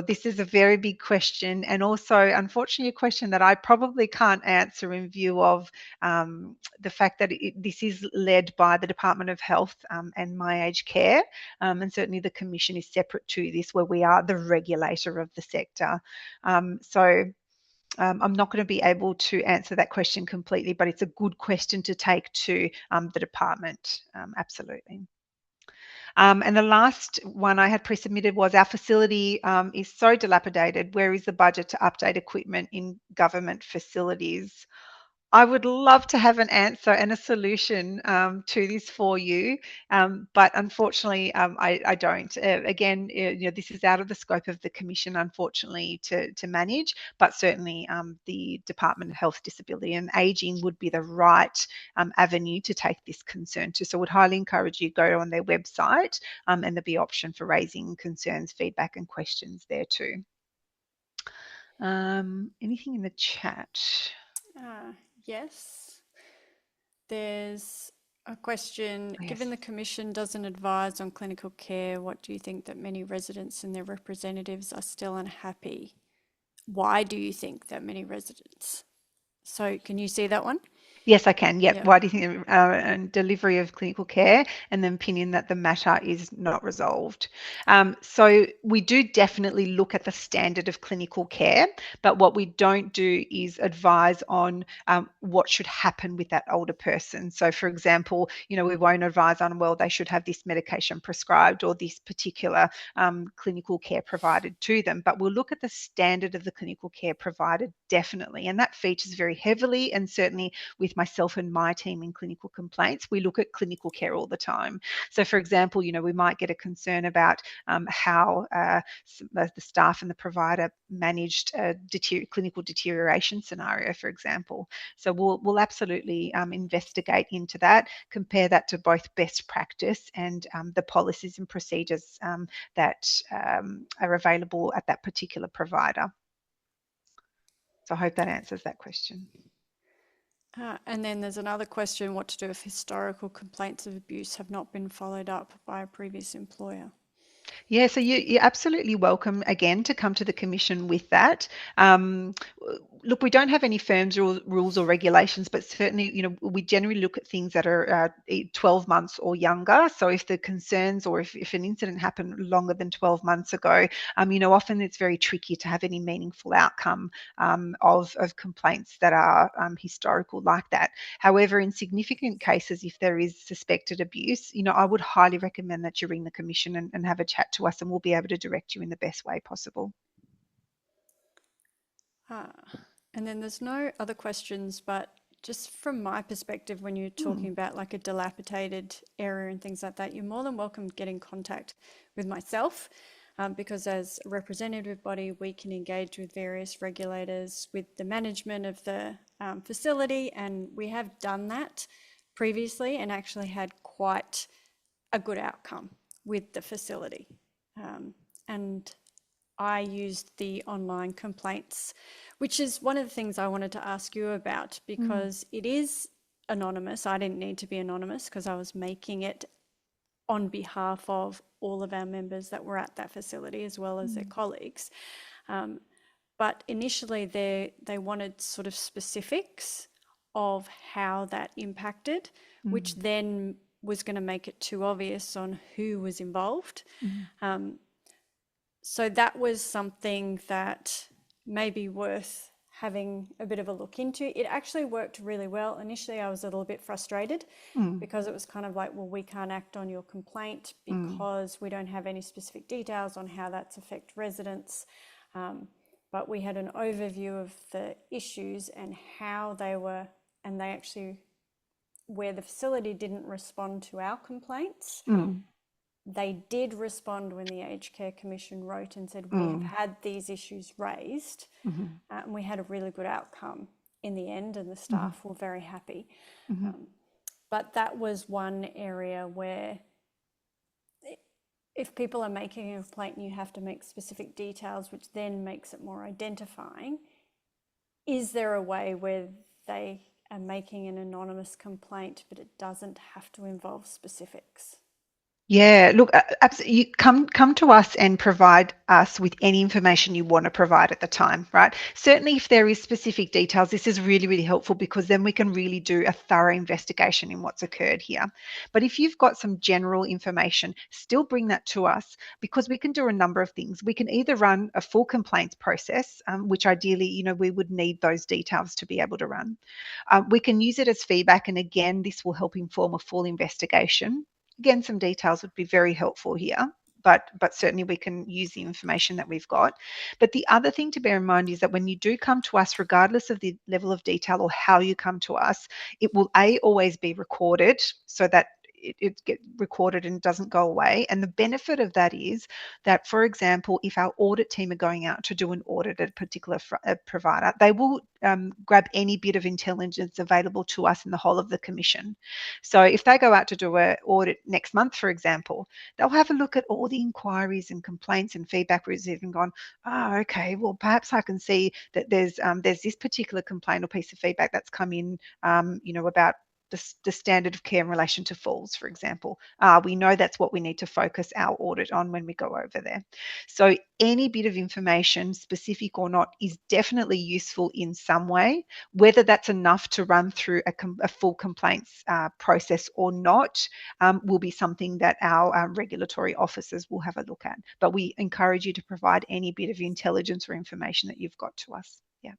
This is a very big question, and also, unfortunately, a question that I probably can't answer in view of the fact that this is led by the Department of Health and My Aged Care, and certainly the Commission is separate to this, where we are the regulator of the sector. I'm not going to be able to answer that question completely, but it's a good question to take to the department, absolutely. And the last one I had pre-submitted was, our facility is so dilapidated. Where is the budget to update equipment in government facilities? I would love to have an answer and a solution to this for you, but unfortunately, I don't. Again, this is out of the scope of the Commission, unfortunately, to manage. But certainly, the Department of Health, Disability and Ageing would be the right avenue to take this concern to. So, I would highly encourage you to go on their website, and there'll be option for raising concerns, feedback, and questions there too. Anything in the chat? Yes. There's a question, Yes. given the Commission doesn't advise on clinical care, what do you think that many residents and their representatives are still unhappy? Why do you think that many residents? So can you see that one? Yes, I can. Yep. Yeah. Why do you think and delivery of clinical care, and then opinion that the matter is not resolved? So we do definitely look at the standard of clinical care, but what we don't do is advise on what should happen with that older person. So, for example, we won't advise on, well, they should have this medication prescribed or this particular clinical care provided to them, but we'll look at the standard of the clinical care provided definitely, and that features very heavily, and certainly with myself and my team in clinical complaints, we look at clinical care all the time. So, for example, we might get a concern about how the staff and the provider managed a clinical deterioration scenario, for example. So we'll absolutely investigate into that, compare that to both best practice and the policies and procedures that are available at that particular provider. So I hope that answers that question. And then there's another question, what to do if historical complaints of abuse have not been followed up by a previous employer? Yeah, so you're absolutely welcome again to come to the Commission with that. Look, we don't have any firms rules or regulations, but certainly, we generally look at things that are 12 months or younger. So if the concerns or if an incident happened longer than 12 months ago, often it's very tricky to have any meaningful outcome of complaints that are historical like that. However, in significant cases, if there is suspected abuse, I would highly recommend that you ring the Commission and have a chat to us, and we'll be able to direct you in the best way possible. And then there's no other questions, but just from my perspective, when you're talking about like a dilapidated area and things like that, you're more than welcome to get in contact with myself, because as a representative body, we can engage with various regulators with the management of the facility, and we have done that previously and actually had quite a good outcome with the facility. And I used the online complaints, which is one of the things I wanted to ask you about, because it is anonymous. I didn't need to be anonymous because I was making it on behalf of all of our members that were at that facility as well as their colleagues. But initially they wanted sort of specifics of how that impacted, which then was going to make it too obvious on who was involved. So that was something that may be worth having a bit of a look into. It actually worked really well. Initially, I was a little bit frustrated because it was kind of like, well, we can't act on your complaint because we don't have any specific details on how that's affect residents. But we had an overview of the issues and how they were, and they actually, where the facility didn't respond to our complaints, they did respond when the Aged Care Commission wrote and said, we have had these issues raised, and we had a really good outcome in the end, and the staff were very happy. But that was one area where if people are making a complaint and you have to make specific details, which then makes it more identifying, is there a way where they are making an anonymous complaint, but it doesn't have to involve specifics? Yeah, look, absolutely. You come to us and provide us with any information you want to provide at the time, right? Certainly, if there is specific details, this is really, really helpful because then we can really do a thorough investigation in what's occurred here. But if you've got some general information, still bring that to us because we can do a number of things. We can either run a full complaints process, which ideally, we would need those details to be able to run. We can use it as feedback, and again, this will help inform a full investigation. Again, some details would be very helpful here, but certainly we can use the information that we've got. But the other thing to bear in mind is that when you do come to us, regardless of the level of detail or how you come to us, it will always be recorded so that it gets recorded and doesn't go away. And the benefit of that is that, for example, if our audit team are going out to do an audit at a particular provider, they will grab any bit of intelligence available to us in the whole of the Commission. So if they go out to do an audit next month, for example, they'll have a look at all the inquiries and complaints and feedback we've received and gone, oh, okay, well, perhaps I can see that there's this particular complaint or piece of feedback that's come in, about the standard of care in relation to falls, for example. We know that's what we need to focus our audit on when we go over there. So any bit of information, specific or not, is definitely useful in some way. Whether that's enough to run through a full complaints process or not will be something that our regulatory officers will have a look at. But we encourage you to provide any bit of intelligence or information that you've got to us. Yeah.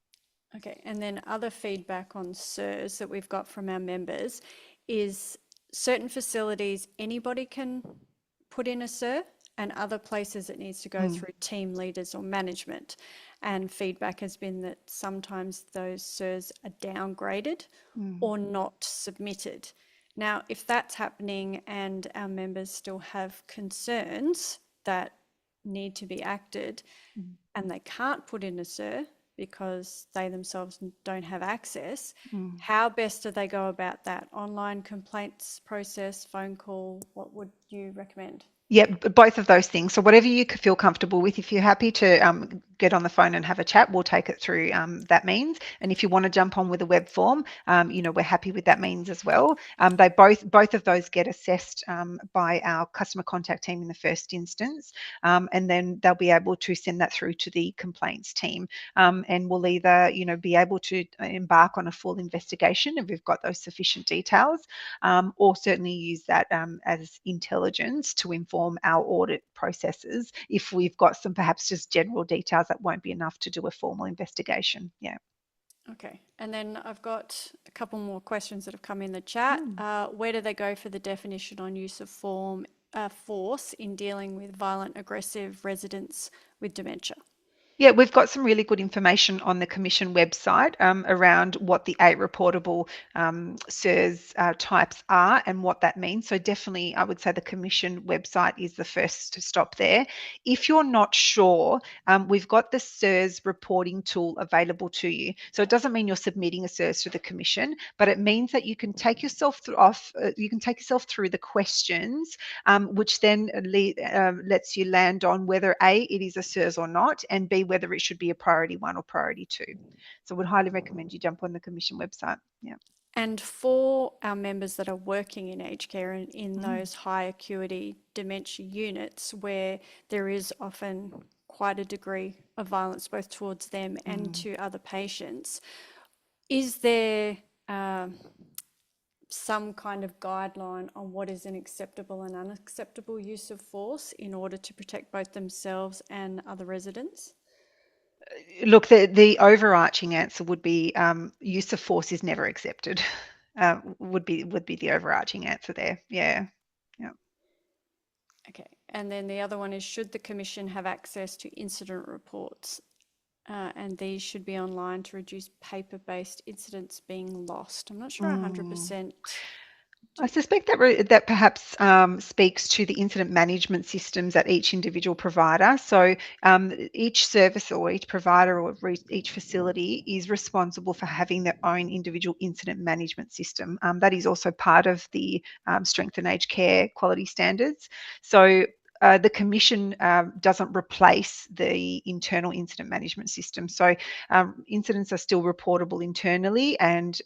Okay, and then other feedback on SIRS that we've got from our members is certain facilities anybody can put in a SIR, and other places it needs to go through team leaders or management. And feedback has been that sometimes those SIRs are downgraded or not submitted. Now, if that's happening and our members still have concerns that need to be acted and they can't put in a SIR because they themselves don't have access, how best do they go about that? Online complaints process, phone call, what would you recommend? Yeah, both of those things. So whatever you feel comfortable with, if you're happy to get on the phone and have a chat, we'll take it through that means. And if you want to jump on with a web form, we're happy with that means as well. They both of those get assessed by our customer contact team in the first instance, and then they'll be able to send that through to the complaints team, and we'll either be able to embark on a full investigation if we've got those sufficient details, or certainly use that as intelligence to inform our audit processes if we've got some perhaps just general details that won't be enough to do a formal investigation. Yeah. Okay, and then I've got a couple more questions that have come in the chat. Where do they go for the definition on use of force in dealing with violent, aggressive residents with dementia? Yeah, we've got some really good information on the Commission website around what the 8 reportable SIRS types are and what that means. So definitely, I would say the Commission website is the first stop there. If you're not sure, we've got the SIRS reporting tool available to you. So it doesn't mean you're submitting a SIRS to the Commission, but it means that you can take yourself through the questions, which then lets you land on whether A, it is a SIRS or not, and B, whether it should be a priority 1 or priority 2. So would highly recommend you jump on the Commission website. Yeah. And for our members that are working in aged care and in those high acuity dementia units where there is often quite a degree of violence both towards them and to other patients, is there some kind of guideline on what is an acceptable and unacceptable use of force in order to protect both themselves and other residents? Look, the overarching answer would be use of force is never accepted. Would be the overarching answer there. Yeah. Yeah. Okay, and then the other one is, should the Commission have access to incident reports? And these should be online to reduce paper-based incidents being lost. I'm not sure 100%. I suspect that perhaps speaks to the incident management systems at each individual provider. So each service or each provider or each facility is responsible for having their own individual incident management system. That is also part of the Strengthen Aged Care quality standards. So the Commission doesn't replace the internal incident management system. So incidents are still reportable internally, and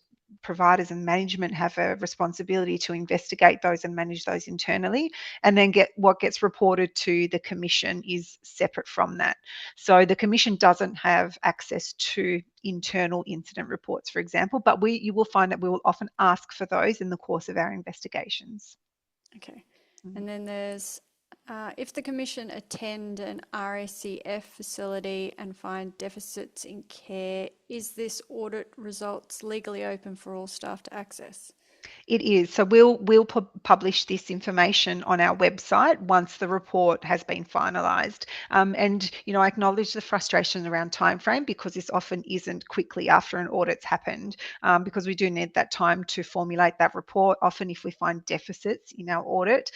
providers and management have a responsibility to investigate those and manage those internally, and then what gets reported to the Commission is separate from that. So the Commission doesn't have access to internal incident reports, for example, but you will find that we will often ask for those in the course of our investigations. Okay, and then there's if the Commission attend an RACF facility and find deficits in care, is this audit results legally open for all staff to access? It is. So we'll publish this information on our website once the report has been finalised. And I acknowledge the frustration around timeframe, because this often isn't quickly after an audit's happened, because we do need that time to formulate that report. Often, if we find deficits in our audit,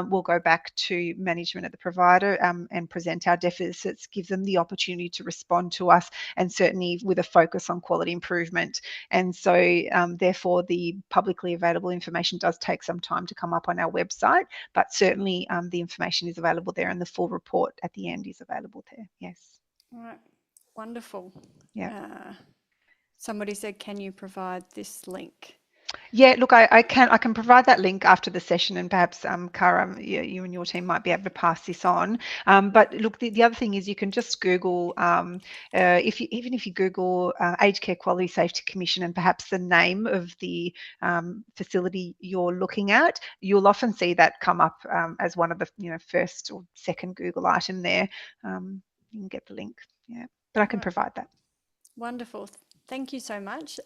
we'll go back to management at the provider and present our deficits, give them the opportunity to respond to us, and certainly with a focus on quality improvement. And so, therefore, the publicly available information does take some time to come up on our website, but certainly the information is available there, and the full report at the end is available there. Yes. All right, wonderful. Yeah. Somebody said, can you provide this link? Yeah, look, I can provide that link after the session, and perhaps Kara, you and your team might be able to pass this on. But look, the other thing is you can just Google if you even if you Google Aged Care Quality Safety Commission and perhaps the name of the facility you're looking at, you'll often see that come up as one of the first or second Google item there. You can get the link, yeah, but I All can right. provide that. Wonderful. Thank you so much.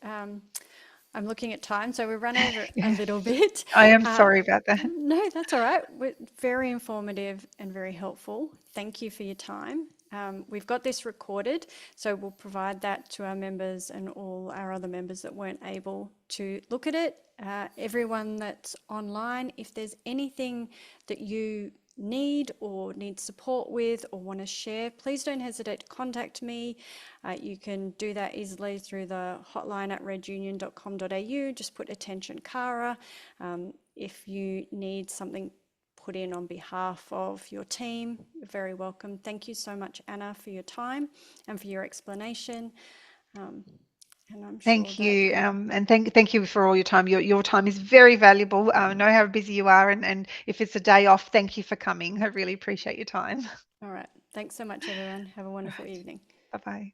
I'm looking at time, so we run over a Yeah, little bit. I am Uh, sorry about that. no, that's all right. Very informative and very helpful. Thank you for your time. We've got this recorded, so we'll provide that to our members and all our other members that weren't able to look at it. Everyone that's online, if there's anything that you need support with or want to share, please don't hesitate to contact me. You can do that easily through the hotline at redunion.com.au. Just put attention Kara. If you need something put in on behalf of your team, you're very welcome. Thank you so much, Anna, for your time and for your explanation. And I'm sure Thank that, you, and thank you for all your time. Your time is very valuable. I know how busy you are, and if it's a day off, thank you for coming. I really appreciate your time. all right. Thanks so much, everyone. Have a All wonderful right, evening. bye bye.